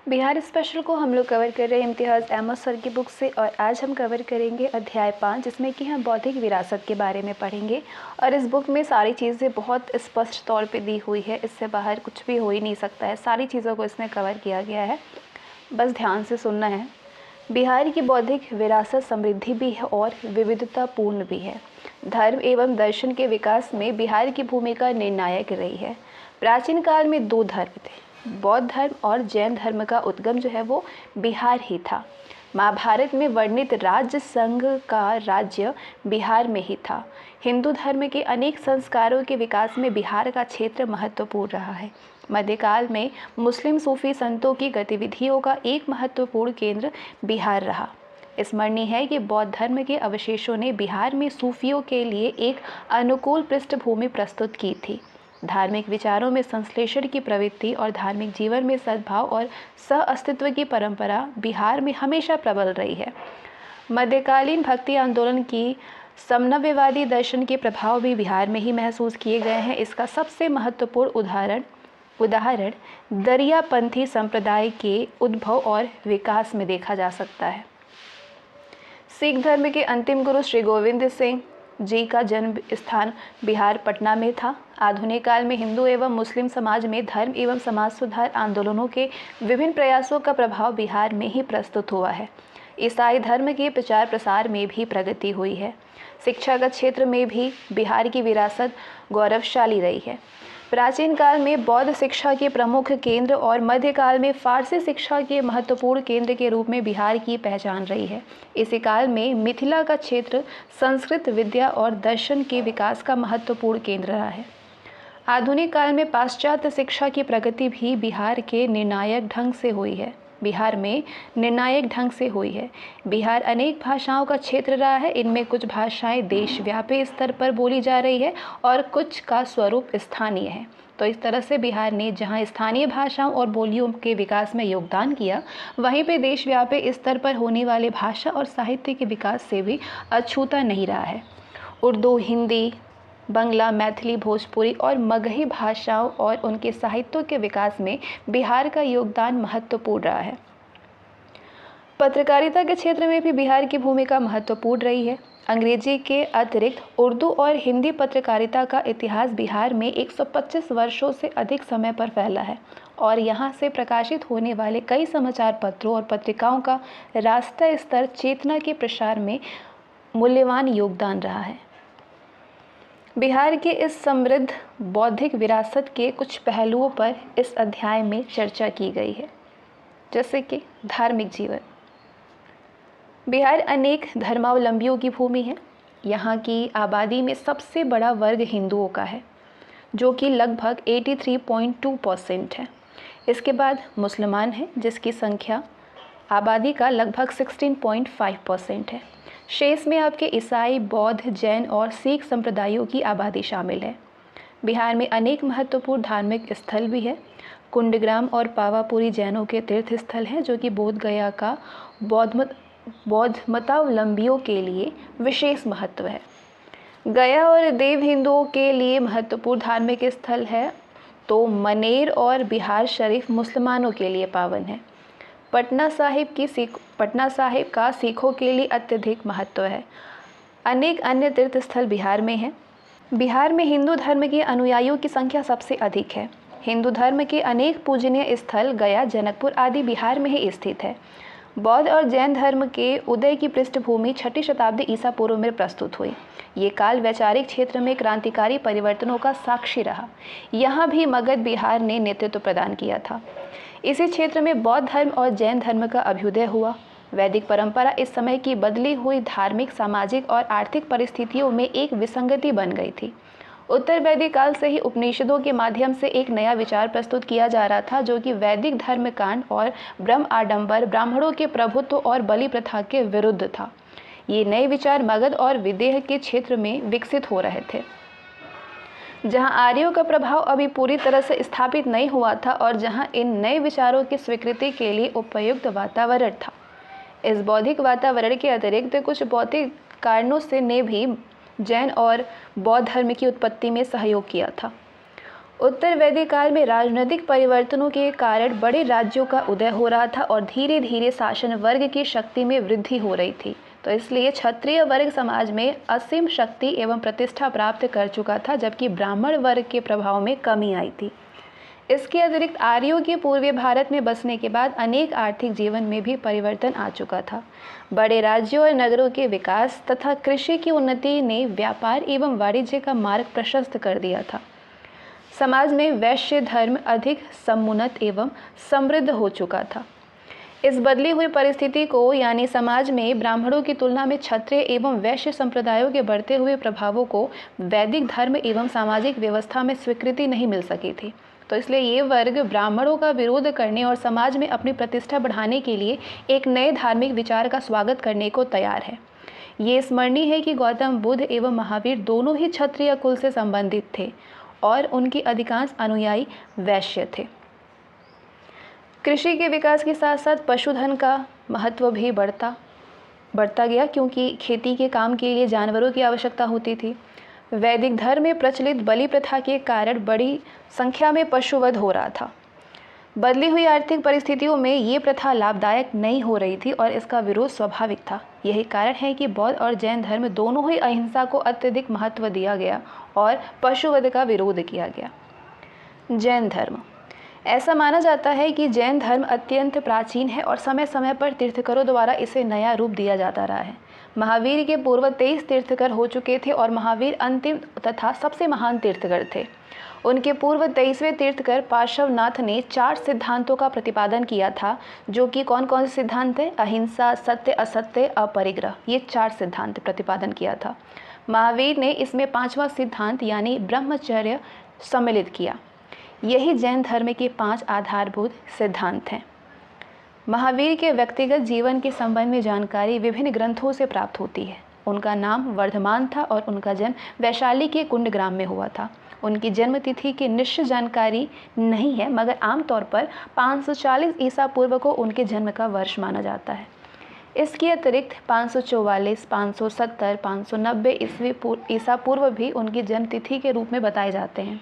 Bihar special को हम लोग कवर कर रहे हैं इम्तियाज़ अहमद सर की बुक से। और आज हम कवर करेंगे अध्याय 5, जिसमें कि हम बौद्धिक विरासत के बारे में पढ़ेंगे। और इस बुक में सारी चीज़ें बहुत स्पष्ट तौर पे दी हुई है, इससे बाहर कुछ भी हो ही नहीं सकता है। सारी चीज़ों को इसमें कवर किया गया है, बस ध्यान से सुनना है। बिहार की बौद्धिक विरासत समृद्धि भी है और विविधतापूर्ण भी है। धर्म एवं दर्शन के विकास में बिहार की भूमिका निर्णायक रही है। प्राचीन काल में दो धर्म थे, बौद्ध धर्म और जैन धर्म का उद्गम जो है वो बिहार ही था। महाभारत में वर्णित राज्य संघ का राज्य बिहार में ही था। हिंदू धर्म के अनेक संस्कारों के विकास में बिहार का क्षेत्र महत्वपूर्ण रहा है। मध्यकाल में मुस्लिम सूफी संतों की गतिविधियों का एक महत्वपूर्ण केंद्र बिहार रहा। स्मरणीय है कि बौद्ध धर्म के अवशेषों ने बिहार में सूफियों के लिए एक अनुकूल पृष्ठभूमि प्रस्तुत की थी। धार्मिक विचारों में संश्लेषण की प्रवृत्ति और धार्मिक जीवन में सद्भाव और सह अस्तित्व की परंपरा बिहार में हमेशा प्रबल रही है। मध्यकालीन भक्ति आंदोलन की समन्वयवादी दर्शन के प्रभाव भी बिहार में ही महसूस किए गए हैं। इसका सबसे महत्वपूर्ण उदाहरण दरियापंथी संप्रदाय के उद्भव और विकास में देखा जा सकता है। सिख धर्म के अंतिम गुरु श्री गोविंद सिंह जी का जन्म स्थान बिहार पटना में था। आधुनिक काल में हिंदू एवं मुस्लिम समाज में धर्म एवं समाज सुधार आंदोलनों के विभिन्न प्रयासों का प्रभाव बिहार में ही प्रस्तुत हुआ है। ईसाई धर्म के प्रचार प्रसार में भी प्रगति हुई है। शिक्षा का क्षेत्र में भी बिहार की विरासत गौरवशाली रही है। प्राचीन काल में बौद्ध शिक्षा के प्रमुख केंद्र और मध्यकाल में फारसी शिक्षा के महत्वपूर्ण केंद्र के रूप में बिहार की पहचान रही है। इसी काल में मिथिला का क्षेत्र संस्कृत विद्या और दर्शन के विकास का महत्वपूर्ण केंद्र रहा है। आधुनिक काल में पाश्चात्य शिक्षा की प्रगति भी बिहार में निर्णायक ढंग से हुई है। बिहार अनेक भाषाओं का क्षेत्र रहा है। इनमें कुछ भाषाएं देशव्यापी स्तर पर बोली जा रही है और कुछ का स्वरूप स्थानीय है। तो इस तरह से बिहार ने जहां स्थानीय भाषाओं और बोलियों के विकास में योगदान किया, वहीं पे देशव्यापी स्तर पर होने वाले भाषा और साहित्य के विकास से भी अछूता नहीं रहा है। उर्दू, हिंदी, बंगला, मैथिली, भोजपुरी और मगही भाषाओं और उनके साहित्यों के विकास में बिहार का योगदान महत्वपूर्ण रहा है। पत्रकारिता के क्षेत्र में भी बिहार की भूमिका महत्वपूर्ण रही है। अंग्रेजी के अतिरिक्त उर्दू और हिंदी पत्रकारिता का इतिहास बिहार में 125 वर्षों से अधिक समय पर फैला है और यहाँ से प्रकाशित होने वाले कई समाचार पत्रों और पत्रिकाओं का राष्ट्रीय स्तर चेतना के प्रसार में मूल्यवान योगदान रहा है। बिहार के इस समृद्ध बौद्धिक विरासत के कुछ पहलुओं पर इस अध्याय में चर्चा की गई है, जैसे कि धार्मिक जीवन। बिहार अनेक धर्मावलंबियों की भूमि है। यहाँ की आबादी में सबसे बड़ा वर्ग हिंदुओं का है, जो कि लगभग 83.2% है। इसके बाद मुसलमान हैं, जिसकी संख्या आबादी का लगभग 16.5% है। शेष में आपके ईसाई, बौद्ध, जैन और सिख संप्रदायों की आबादी शामिल है। बिहार में अनेक महत्वपूर्ण धार्मिक स्थल भी है। कुंडग्राम और पावापुरी जैनों के तीर्थ स्थल हैं, जो कि बोध गया का बौद्ध मतावलंबियों के लिए विशेष महत्व है। गया और देव हिंदुओं के लिए महत्वपूर्ण धार्मिक स्थल है, तो मनेर और बिहार शरीफ मुसलमानों के लिए पावन है। पटना साहिब का सिखों के लिए अत्यधिक महत्व है। अनेक अन्य तीर्थ स्थल बिहार में हैं। बिहार में हिंदू धर्म के अनुयायियों की संख्या सबसे अधिक है। हिंदू धर्म के अनेक पूजनीय स्थल गया, जनकपुर आदि बिहार में ही स्थित है। बौद्ध और जैन धर्म के उदय की पृष्ठभूमि 6ठी शताब्दी ईसा पूर्व में प्रस्तुत हुई। ये काल वैचारिक क्षेत्र में क्रांतिकारी परिवर्तनों का साक्षी रहा। यहाँ भी मगध बिहार ने नेतृत्व प्रदान किया था। इसी क्षेत्र में बौद्ध धर्म और जैन धर्म का अभ्युदय हुआ। वैदिक परंपरा इस समय की बदली हुई धार्मिक, सामाजिक और आर्थिक परिस्थितियों में एक विसंगति बन गई थी। उत्तर वैदिक काल से ही उपनिषदों के माध्यम से एक नया विचार प्रस्तुत किया जा रहा था, जो कि वैदिक धर्म कांड और ब्रह्म आडंबर, ब्राह्मणों के प्रभुत्व और बलि प्रथा के विरुद्ध था। ये नए विचार मगध और विदेह के क्षेत्र में विकसित हो रहे थे, जहां आर्यों का प्रभाव अभी पूरी तरह से स्थापित नहीं हुआ था और जहां इन नए विचारों की स्वीकृति के लिए उपयुक्त वातावरण था। इस बौद्धिक वातावरण के अतिरिक्त कुछ भौतिक कारणों से ने भी जैन और बौद्ध धर्म की उत्पत्ति में सहयोग किया था। उत्तर वैदिक काल में राजनीतिक परिवर्तनों के कारण बड़े राज्यों का उदय हो रहा था और धीरे धीरे शासन वर्ग की शक्ति में वृद्धि हो रही थी। तो इसलिए क्षत्रिय वर्ग समाज में असीम शक्ति एवं प्रतिष्ठा प्राप्त कर चुका था, जबकि ब्राह्मण वर्ग के प्रभाव में कमी आई थी। इसके अतिरिक्त आर्यों के पूर्वी भारत में बसने के बाद अनेक आर्थिक जीवन में भी परिवर्तन आ चुका था। बड़े राज्यों और नगरों के विकास तथा कृषि की उन्नति ने व्यापार एवं वाणिज्य का मार्ग प्रशस्त कर दिया था। समाज में वैश्य धर्म अधिक समुन्नत एवं समृद्ध हो चुका था। इस बदली हुई परिस्थिति को यानी समाज में ब्राह्मणों की तुलना में क्षत्रिय एवं वैश्य संप्रदायों के बढ़ते हुए प्रभावों को वैदिक धर्म एवं सामाजिक व्यवस्था में स्वीकृति नहीं मिल सकी थी। तो इसलिए ये वर्ग ब्राह्मणों का विरोध करने और समाज में अपनी प्रतिष्ठा बढ़ाने के लिए एक नए धार्मिक विचार का स्वागत करने को तैयार है। ये स्मरणीय है कि गौतम बुद्ध एवं महावीर दोनों ही क्षत्रिय कुल से संबंधित थे और उनकी अधिकांश अनुयायी वैश्य थे। कृषि के विकास के साथ साथ पशुधन का महत्व भी बढ़ता गया, क्योंकि खेती के काम के लिए जानवरों की आवश्यकता होती थी। वैदिक धर्म में प्रचलित बलि प्रथा के कारण बड़ी संख्या में पशुवध हो रहा था। बदली हुई आर्थिक परिस्थितियों में ये प्रथा लाभदायक नहीं हो रही थी और इसका विरोध स्वाभाविक था। यही कारण है कि बौद्ध और जैन धर्म दोनों ही अहिंसा को अत्यधिक महत्व दिया गया और पशुवध का विरोध किया गया। जैन धर्म, ऐसा माना जाता है कि जैन धर्म अत्यंत प्राचीन है और समय समय पर तीर्थंकरों द्वारा इसे नया रूप दिया जाता रहा है। महावीर के पूर्व 23 तीर्थंकर हो चुके थे और महावीर अंतिम तथा सबसे महान तीर्थंकर थे। उनके पूर्व 23वें तीर्थंकर पार्श्वनाथ ने 4 सिद्धांतों का प्रतिपादन किया था, जो कि कौन कौन से सिद्धांत थे? अहिंसा, सत्य, असत्य, अपरिग्रह, ये 4 सिद्धांत प्रतिपादन किया था। महावीर ने इसमें 5वां सिद्धांत यानी ब्रह्मचर्य सम्मिलित किया। यही जैन धर्म के 5 आधारभूत सिद्धांत हैं। महावीर के व्यक्तिगत जीवन के संबंध में जानकारी विभिन्न ग्रंथों से प्राप्त होती है। उनका नाम वर्धमान था और उनका जन्म वैशाली के कुंडग्राम में हुआ था। उनकी जन्म तिथि की निश्चित जानकारी नहीं है, मगर आमतौर पर 540 ईसा पूर्व को उनके जन्म का वर्ष माना जाता है। इसके अतिरिक्त 544, 570, 590 ईसा पूर्व भी उनकी जन्म तिथि के रूप में बताए जाते हैं।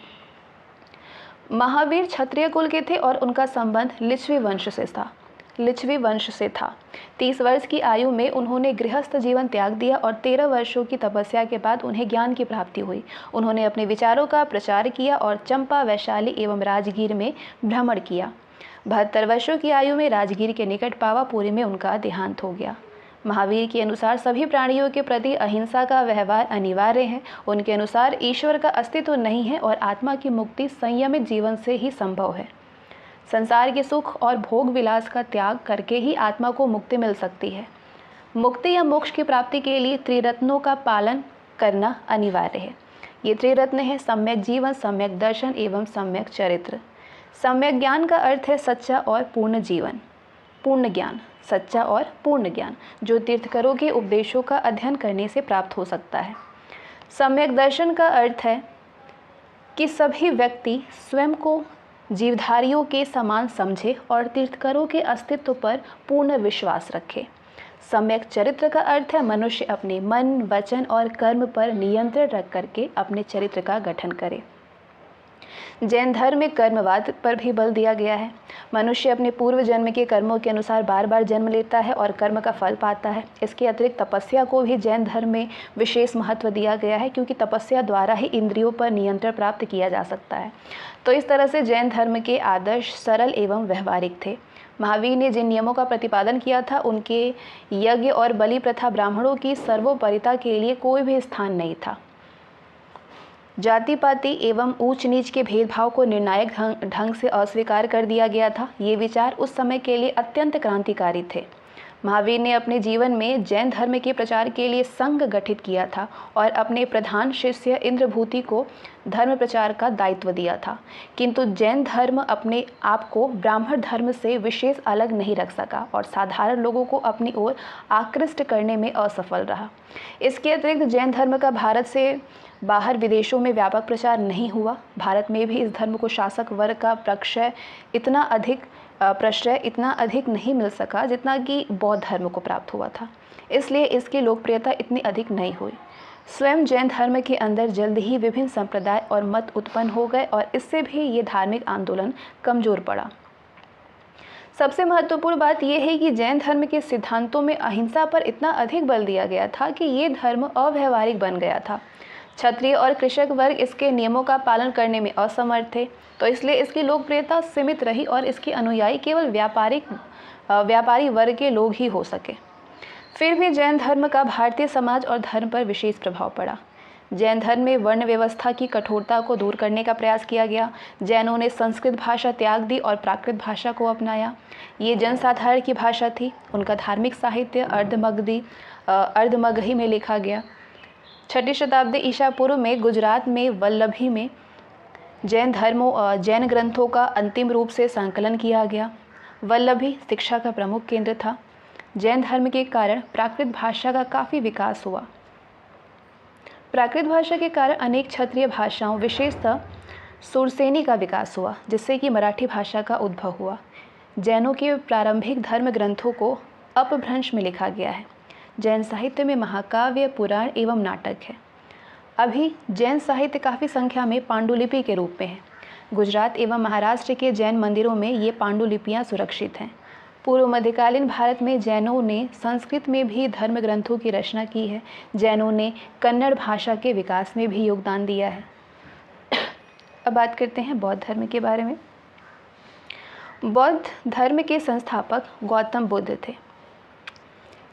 महावीर क्षत्रिय कुल के थे और उनका संबंध लिच्छवी वंश से था। 30 वर्ष की आयु में उन्होंने गृहस्थ जीवन त्याग दिया और 13 वर्षों की तपस्या के बाद उन्हें ज्ञान की प्राप्ति हुई। उन्होंने अपने विचारों का प्रचार किया और चंपा, वैशाली एवं राजगीर में भ्रमण किया। 72 वर्षों की आयु में राजगीर के निकट पावापुरी में उनका देहांत हो गया। महावीर के अनुसार सभी प्राणियों के प्रति अहिंसा का व्यवहार अनिवार्य है। उनके अनुसार ईश्वर का अस्तित्व नहीं है और आत्मा की मुक्ति संयमित जीवन से ही संभव है। संसार के सुख और भोग विलास का त्याग करके ही आत्मा को मुक्ति मिल सकती है। मुक्ति या मोक्ष की प्राप्ति के लिए त्रिरत्नों का पालन करना अनिवार्य है। ये त्रिरत्न है सम्यक जीवन, सम्यक दर्शन एवं सम्यक चरित्र। सम्यक ज्ञान का अर्थ है सच्चा और पूर्ण जीवन, पूर्ण ज्ञान, सच्चा और पूर्ण ज्ञान, जो तीर्थंकरों के उपदेशों का अध्ययन करने से प्राप्त हो सकता है। सम्यक दर्शन का अर्थ है कि सभी व्यक्ति स्वयं को जीवधारियों के समान समझे और तीर्थंकरों के अस्तित्व पर पूर्ण विश्वास रखे। सम्यक चरित्र का अर्थ है मनुष्य अपने मन, वचन और कर्म पर नियंत्रण रख करके अपने चरित्र का गठन करे। जैन धर्म में कर्मवाद पर भी बल दिया गया है। मनुष्य अपने पूर्व जन्म के कर्मों के अनुसार बार बार जन्म लेता है और कर्म का फल पाता है। इसके अतिरिक्त तपस्या को भी जैन धर्म में विशेष महत्व दिया गया है, क्योंकि तपस्या द्वारा ही इंद्रियों पर नियंत्रण प्राप्त किया जा सकता है। तो इस तरह से जैन धर्म के आदर्श सरल एवं व्यवहारिक थे। महावीर ने जिन नियमों का प्रतिपादन किया था, उनके यज्ञ और बलि प्रथा ब्राह्मणों की सर्वोपरिता के लिए कोई भी स्थान नहीं था। जाति पाति एवं ऊंच नीच के भेदभाव को निर्णायक ढंग से अस्वीकार कर दिया गया था। ये विचार उस समय के लिए अत्यंत क्रांतिकारी थे। महावीर ने अपने जीवन में जैन धर्म के प्रचार के लिए संघ गठित किया था और अपने प्रधान शिष्य इंद्रभूति को धर्म प्रचार का दायित्व दिया था, किंतु जैन धर्म अपने आप को ब्राह्मण धर्म से विशेष अलग नहीं रख सका और साधारण लोगों को अपनी ओर आकृष्ट करने में असफल रहा। इसके अतिरिक्त जैन धर्म का भारत से बाहर विदेशों में व्यापक प्रचार नहीं हुआ। भारत में भी इस धर्म को शासक वर्ग का प्रश्रय इतना अधिक नहीं मिल सका जितना कि बौद्ध धर्म को प्राप्त हुआ था। इसलिए इसकी लोकप्रियता इतनी अधिक नहीं हुई। स्वयं जैन धर्म के अंदर जल्द ही विभिन्न संप्रदाय और मत उत्पन्न हो गए और इससे भी ये धार्मिक आंदोलन कमजोर पड़ा। सबसे महत्वपूर्ण बात यह है कि जैन धर्म के सिद्धांतों में अहिंसा पर इतना अधिक बल दिया गया था कि ये धर्म अव्यावहारिक बन गया था। क्षत्रिय और कृषक वर्ग इसके नियमों का पालन करने में असमर्थ थे, तो इसलिए इसकी लोकप्रियता सीमित रही और इसके अनुयायी केवल व्यापारी वर्ग के लोग ही हो सके। फिर भी जैन धर्म का भारतीय समाज और धर्म पर विशेष प्रभाव पड़ा। जैन धर्म में वर्ण व्यवस्था की कठोरता को दूर करने का प्रयास किया गया। जैनों ने संस्कृत भाषा त्याग दी और प्राकृत भाषा को अपनाया। ये जनसाधारण की भाषा थी। उनका धार्मिक साहित्य अर्धमगही में लिखा गया। 6वीं शताब्दी ईसा पूर्व में गुजरात में वल्लभी में जैन ग्रंथों का अंतिम रूप से संकलन किया गया। वल्लभी शिक्षा का प्रमुख केंद्र था। जैन धर्म के कारण प्राकृत भाषा का काफ़ी विकास हुआ। प्राकृत भाषा के कारण अनेक क्षत्रिय भाषाओं, विशेषतः सुरसेनी का विकास हुआ, जिससे कि मराठी भाषा का उद्भव हुआ। जैनों के प्रारंभिक धर्म ग्रंथों को अपभ्रंश में लिखा गया है। जैन साहित्य में महाकाव्य, पुराण एवं नाटक है। अभी जैन साहित्य काफ़ी संख्या में पांडुलिपि के रूप में है। गुजरात एवं महाराष्ट्र के जैन मंदिरों में ये पांडुलिपियाँ सुरक्षित हैं। पूर्व मध्यकालीन भारत में जैनों ने संस्कृत में भी धर्म ग्रंथों की रचना की है। जैनों ने कन्नड़ भाषा के विकास में भी योगदान दिया है। अब बात करते हैं बौद्ध धर्म के बारे में। बौद्ध धर्म के संस्थापक गौतम बुद्ध थे।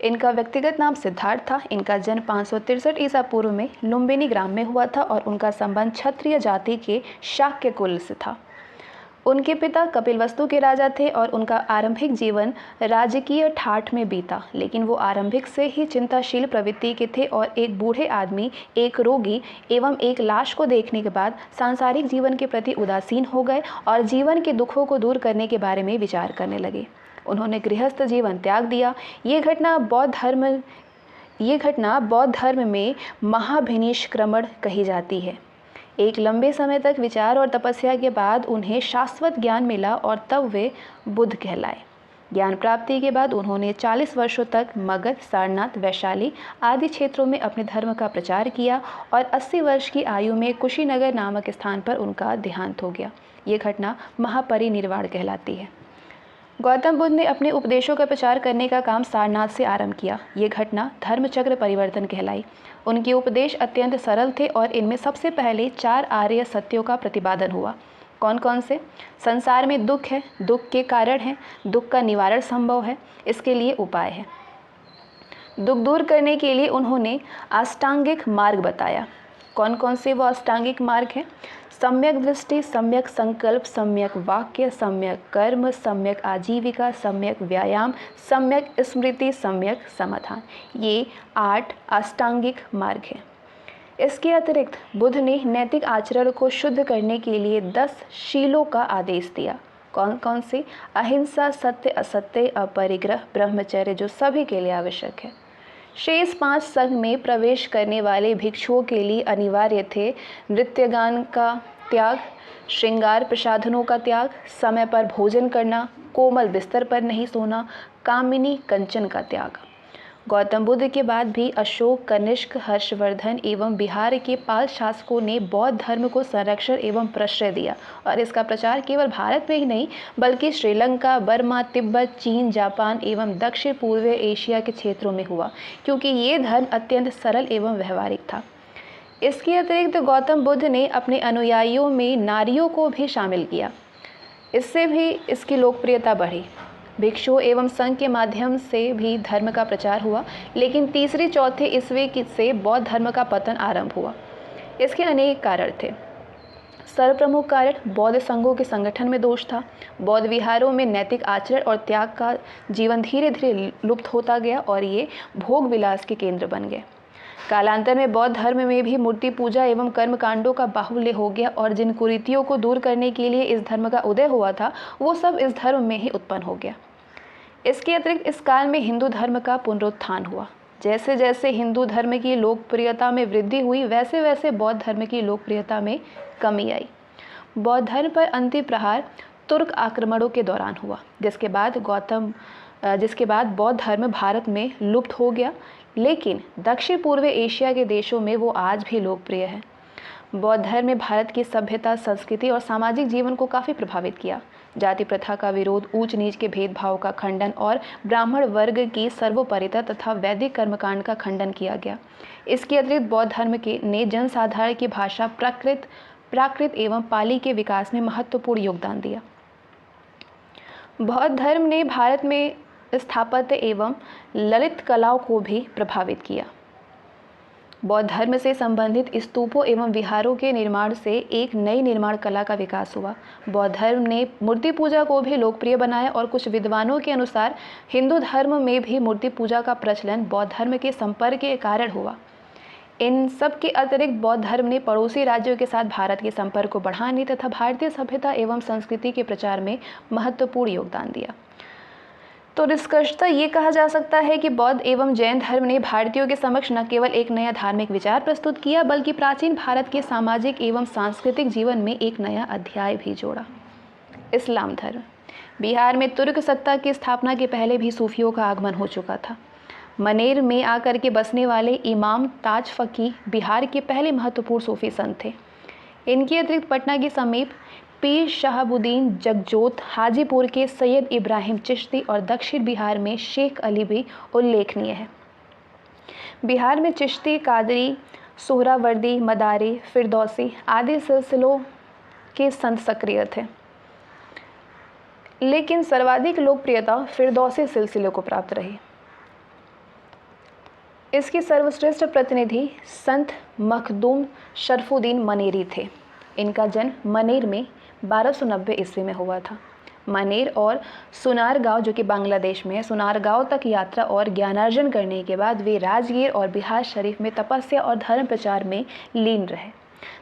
इनका व्यक्तिगत नाम सिद्धार्थ था। इनका जन्म 563 ईसा पूर्व में लुम्बिनी ग्राम में हुआ था और उनका संबंध क्षत्रिय जाति के शाक्य कुल से था। उनके पिता कपिलवस्तु के राजा थे और उनका आरंभिक जीवन राजकीय ठाठ में बीता, लेकिन वो आरंभिक से ही चिंताशील प्रवृत्ति के थे और एक बूढ़े आदमी, एक रोगी एवं एक लाश को देखने के बाद सांसारिक जीवन के प्रति उदासीन हो गए और जीवन के दुखों को दूर करने के बारे में विचार करने लगे। उन्होंने गृहस्थ जीवन त्याग दिया। ये घटना बौद्ध धर्म में महाभिनिष्क्रमण कही जाती है। एक लंबे समय तक विचार और तपस्या के बाद उन्हें शाश्वत ज्ञान मिला और तब वे बुद्ध कहलाए। ज्ञान प्राप्ति के बाद उन्होंने 40 वर्षों तक मगध, सारनाथ, वैशाली आदि क्षेत्रों में अपने धर्म का प्रचार किया और 80 वर्ष की आयु में कुशीनगर नामक स्थान पर उनका देहांत हो गया। ये घटना महापरिनिर्वाण कहलाती है। गौतम बुद्ध ने अपने उपदेशों का प्रचार करने का काम सारनाथ से आरंभ किया। ये घटना धर्मचक्र परिवर्तन कहलाई। उनके उपदेश अत्यंत सरल थे और इनमें सबसे पहले 4 आर्य सत्यों का प्रतिपादन हुआ। कौन कौन से? संसार में दुख है, दुख के कारण है, दुख का निवारण संभव है, इसके लिए उपाय है। दुख दूर करने के लिए उन्होंने अष्टांगिक मार्ग बताया। कौन कौन से वो अष्टांगिक मार्ग हैं? सम्यक दृष्टि, सम्यक संकल्प, सम्यक वाक्य, सम्यक कर्म, सम्यक आजीविका, सम्यक व्यायाम, सम्यक स्मृति, सम्यक समाधान। ये 8 अष्टांगिक मार्ग हैं। इसके अतिरिक्त बुद्ध ने नैतिक आचरण को शुद्ध करने के लिए 10 शीलों का आदेश दिया। कौन कौन से? अहिंसा, सत्य, असत्य, अपरिग्रह, ब्रह्मचर्य, जो सभी के लिए आवश्यक है। शेष 5 संघ में प्रवेश करने वाले भिक्षुओं के लिए अनिवार्य थे नृत्यगान का त्याग, श्रृंगार प्रसाधनों का त्याग, समय पर भोजन करना, कोमल बिस्तर पर नहीं सोना, कामिनी कंचन का त्याग। गौतम बुद्ध के बाद भी अशोक, कनिष्क, हर्षवर्धन एवं बिहार के पाल शासकों ने बौद्ध धर्म को संरक्षण एवं प्रश्रय दिया और इसका प्रचार केवल भारत में ही नहीं बल्कि श्रीलंका, बर्मा, तिब्बत, चीन, जापान एवं दक्षिण पूर्व एशिया के क्षेत्रों में हुआ, क्योंकि ये धर्म अत्यंत सरल एवं व्यवहारिक था। इसके अतिरिक्त गौतम बुद्ध ने अपने अनुयायियों में नारियों को भी शामिल किया। इससे भी इसकी लोकप्रियता बढ़ी। भिक्षु एवं संघ के माध्यम से भी धर्म का प्रचार हुआ, लेकिन 3री-4थे ईस्वी से बौद्ध धर्म का पतन आरंभ हुआ। इसके अनेक कारण थे। सर्वप्रमुख कारण बौद्ध संघों के संगठन में दोष था। बौद्ध विहारों में नैतिक आचरण और त्याग का जीवन धीरे धीरे लुप्त होता गया और ये भोग विलास के केंद्र बन गए। कालांतर में बौद्ध धर्म में भी मूर्ति पूजा एवं कर्म कांडों का बाहुल्य हो गया और जिन कुरीतियों को दूर करने के लिए इस धर्म का उदय हुआ था वो सब इस धर्म में ही उत्पन्न हो गया। इसके अतिरिक्त इस काल में हिंदू धर्म का पुनरुत्थान हुआ। जैसे जैसे हिंदू धर्म की लोकप्रियता में वृद्धि हुई वैसे वैसे बौद्ध धर्म की लोकप्रियता में कमी आई। बौद्ध धर्म पर अंतिम प्रहार तुर्क आक्रमणों के दौरान हुआ, जिसके बाद बौद्ध धर्म भारत में लुप्त हो गया, लेकिन दक्षिण पूर्व एशिया के देशों में वो आज भी लोकप्रिय है। बौद्ध धर्म ने भारत की सभ्यता, संस्कृति और सामाजिक जीवन को काफ़ी प्रभावित किया। जाति प्रथा का विरोध, ऊंच नीच के भेदभाव का खंडन और ब्राह्मण वर्ग की सर्वोपरिता तथा वैदिक कर्मकांड का खंडन किया गया। इसके अतिरिक्त बौद्ध धर्म ने जनसाधारण की भाषा प्राकृत एवं पाली के विकास में महत्वपूर्ण योगदान दिया। बौद्ध धर्म ने भारत में स्थापत्य एवं ललित कलाओं को भी प्रभावित किया। बौद्ध धर्म से संबंधित स्तूपों एवं विहारों के निर्माण से एक नई निर्माण कला का विकास हुआ। बौद्ध धर्म ने मूर्ति पूजा को भी लोकप्रिय बनाया और कुछ विद्वानों के अनुसार हिंदू धर्म में भी मूर्ति पूजा का प्रचलन बौद्ध धर्म के संपर्क के कारण हुआ। इन सब के अतिरिक्त बौद्ध धर्म ने पड़ोसी राज्यों के साथ भारत के संपर्क को बढ़ाने तथा भारतीय सभ्यता एवं संस्कृति के प्रचार में महत्वपूर्ण योगदान दिया। तो निष्कर्षतः ये कहा जा सकता है कि बौद्ध एवं जैन धर्म ने भारतीयों के समक्ष न केवल एक नया धार्मिक विचार प्रस्तुत किया, बल्कि प्राचीन भारत के सामाजिक एवं सांस्कृतिक जीवन में एक नया अध्याय भी जोड़ा। इस्लाम धर्म। बिहार में तुर्क सत्ता की स्थापना के पहले भी सूफियों का आगमन हो चुका था। मनेर में आकर के बसने वाले इमाम ताज फकी बिहार के पहले महत्वपूर्ण सूफी संत थे। इनके अतिरिक्त पटना के समीप पीर शहाबुद्दीन जगजोत, हाजीपुर के सैयद इब्राहिम चिश्ती और दक्षिण बिहार में शेख अली भी उल्लेखनीय है। बिहार में चिश्ती, कादरी, सोहरावर्दी, मदारी, फिरदौसी आदि सिलसिलों के संत सक्रिय थे, लेकिन सर्वाधिक लोकप्रियता फिरदौसी सिलसिले को प्राप्त रही। इसके सर्वश्रेष्ठ प्रतिनिधि संत मखदूम शरफुद्दीन मनेरी थे। इनका जन्म मनेर में 1290 ईस्वी में हुआ था। मनेर और सुनारगांव, जो कि बांग्लादेश में है, सुनारगांव तक यात्रा और ज्ञानार्जन करने के बाद वे राजगीर और बिहार शरीफ में तपस्या और धर्म प्रचार में लीन रहे।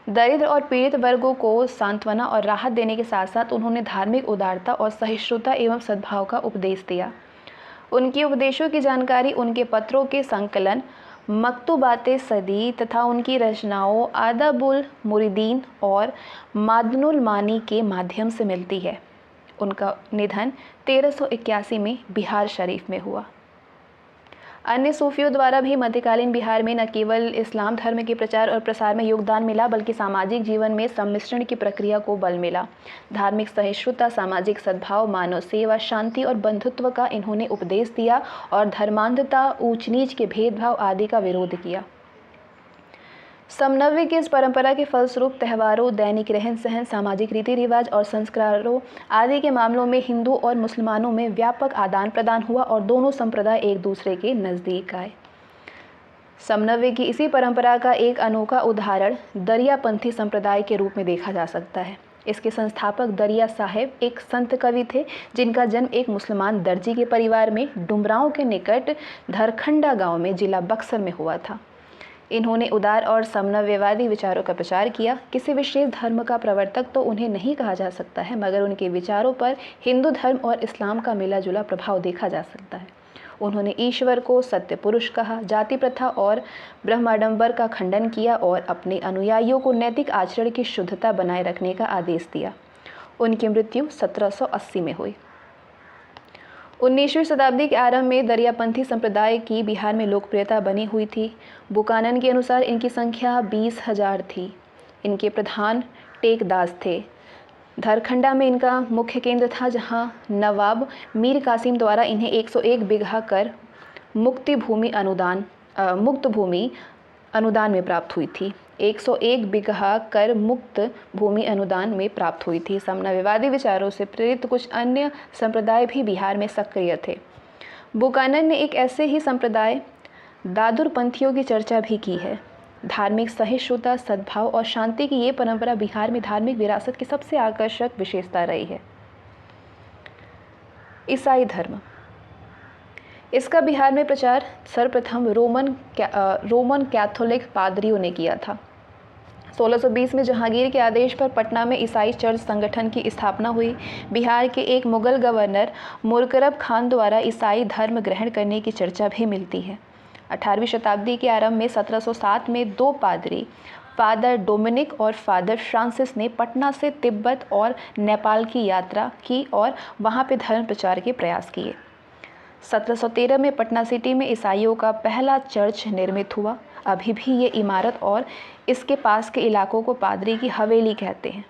दरिद्र और पीड़ित वर्गों को सांत्वना और राहत देने के साथ साथ उन्होंने धार्मिक उदारता और सहिष्णुता एवं सद्भाव का उपदेश दिया। उनके उपदेशों की जानकारी उनके पत्रों के संकलन मकतूबाते सदी तथा उनकी रचनाओं आदाबुल मुरीदीन और मादनुल मानी के माध्यम से मिलती है। उनका निधन 1381 में बिहार शरीफ में हुआ। अन्य सूफियों द्वारा भी मध्यकालीन बिहार में न केवल इस्लाम धर्म के प्रचार और प्रसार में योगदान मिला, बल्कि सामाजिक जीवन में सम्मिश्रण की प्रक्रिया को बल मिला। धार्मिक सहिष्णुता, सामाजिक सद्भाव, मानव सेवा, शांति और बंधुत्व का इन्होंने उपदेश दिया और धर्मांधता, ऊंच नीच के भेदभाव आदि का विरोध किया। समन्वय की इस परंपरा के फलस्वरूप त्योहारों, दैनिक रहन सहन, सामाजिक रीति रिवाज और संस्कारों आदि के मामलों में हिंदू और मुसलमानों में व्यापक आदान प्रदान हुआ और दोनों संप्रदाय एक दूसरे के नज़दीक आए। समन्वय की इसी परंपरा का एक अनोखा उदाहरण दरियापंथी संप्रदाय के रूप में देखा जा सकता है। इसके संस्थापक दरिया साहेब एक संत कवि थे, जिनका जन्म एक मुसलमान दर्जी के परिवार में डुमरांव के निकट धरखंडा गाँव में जिला बक्सर में हुआ था। इन्होंने उदार और समन्वयवादी विचारों का प्रचार किया। किसी विशेष धर्म का प्रवर्तक तो उन्हें नहीं कहा जा सकता है, मगर उनके विचारों पर हिंदू धर्म और इस्लाम का मिला जुला प्रभाव देखा जा सकता है। उन्होंने ईश्वर को सत्य पुरुष कहा, जाति प्रथा और ब्रह्माडंबर का खंडन किया और अपने अनुयायियों को नैतिक आचरण की शुद्धता बनाए रखने का आदेश दिया। उनकी मृत्यु 1780 में हुई। 19वीं शताब्दी के आरंभ में दरियापंथी संप्रदाय की बिहार में लोकप्रियता बनी हुई थी। बुकानन के अनुसार इनकी संख्या 20,000 थी। इनके प्रधान टेकदास थे। धरखंडा में इनका मुख्य केंद्र था, जहां नवाब मीर कासिम द्वारा इन्हें 101 बिगहा कर मुक्त भूमि अनुदान में प्राप्त हुई थी। 101 बिगहा कर मुक्त भूमि अनुदान में प्राप्त हुई थी। समन्वयवादी विचारों से प्रेरित कुछ अन्य संप्रदाय भी बिहार में सक्रिय थे। बुकानन ने एक ऐसे ही संप्रदाय दादुरपंथियों की चर्चा भी की है। धार्मिक सहिष्णुता, सद्भाव और शांति की ये परंपरा बिहार में धार्मिक विरासत की सबसे आकर्षक विशेषता रही है। ईसाई धर्म। इसका बिहार में प्रचार सर्वप्रथम रोमन कैथोलिक पादरियों ने किया था। 1620 में जहांगीर के आदेश पर पटना में ईसाई चर्च संगठन की स्थापना हुई। बिहार के एक मुगल गवर्नर मुर्करब खान द्वारा ईसाई धर्म ग्रहण करने की चर्चा भी मिलती है। 18वीं शताब्दी के आरंभ में 1707 में 2 पादरी फादर डोमिनिक और फादर फ्रांसिस ने पटना से तिब्बत और नेपाल की यात्रा की और वहाँ पे धर्म प्रचार के प्रयास किए। 1713 में पटना सिटी में ईसाइयों का पहला चर्च निर्मित हुआ। अभी भी ये इमारत और इसके पास के इलाकों को पादरी की हवेली कहते हैं।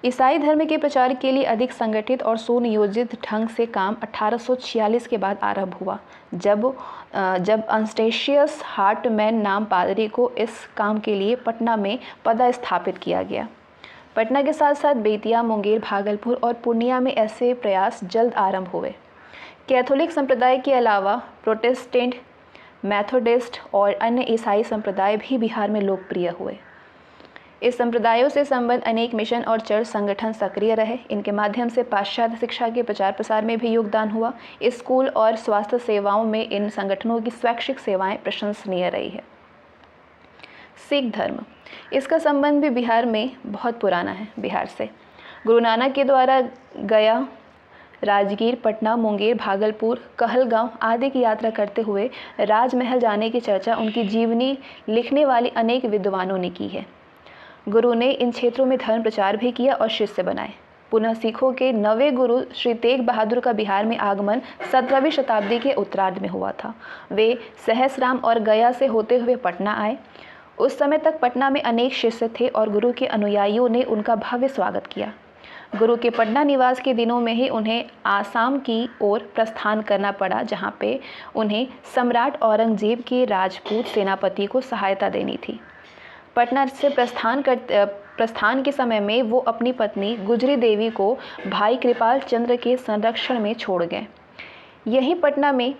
ईसाई धर्म के प्रचार के लिए अधिक संगठित और सुनियोजित ढंग से काम 1846 के बाद आरंभ हुआ, जब अंस्टेशियस हार्टमैन नाम पादरी को इस काम के लिए पटना में पदस्थापित किया गया। पटना के साथ साथ बेतिया, मुंगेर, भागलपुर और पूर्णिया में ऐसे प्रयास जल्द आरंभ हुए। कैथोलिक संप्रदाय के अलावा प्रोटेस्टेंट, मेथोडिस्ट और अन्य ईसाई संप्रदाय भी बिहार में लोकप्रिय हुए। इस संप्रदायों से संबद्ध अनेक मिशन और चर्च संगठन सक्रिय रहे। इनके माध्यम से पाश्चात्य शिक्षा के प्रचार प्रसार में भी योगदान हुआ। स्कूल और स्वास्थ्य सेवाओं में इन संगठनों की स्वैच्छिक सेवाएं प्रशंसनीय रही है। सिख धर्म, इसका संबंध भी बिहार में बहुत पुराना है। बिहार से गुरु नानक के द्वारा गया, राजगीर, पटना, मुंगेर, भागलपुर, कहलगांव आदि की यात्रा करते हुए राजमहल जाने की चर्चा उनकी जीवनी लिखने वाले अनेक विद्वानों ने की है। गुरु ने इन क्षेत्रों में धर्म प्रचार भी किया और शिष्य बनाए। पुनः सिखों के नवे गुरु श्री तेग बहादुर का बिहार में आगमन 17वीं शताब्दी के उत्तरार्ध में हुआ था। वे सहसराम और गया से होते हुए पटना आए। उस समय तक पटना में अनेक शिष्य थे और गुरु के अनुयायियों ने उनका भव्य स्वागत किया। गुरु के पटना निवास के दिनों में ही उन्हें आसाम की ओर प्रस्थान करना पड़ा, जहाँ पे उन्हें सम्राट औरंगजेब के राजपूत सेनापति को सहायता देनी थी। पटना से प्रस्थान के समय में वो अपनी पत्नी गुजरी देवी को भाई कृपाल चंद्र के संरक्षण में छोड़ गए। यही पटना में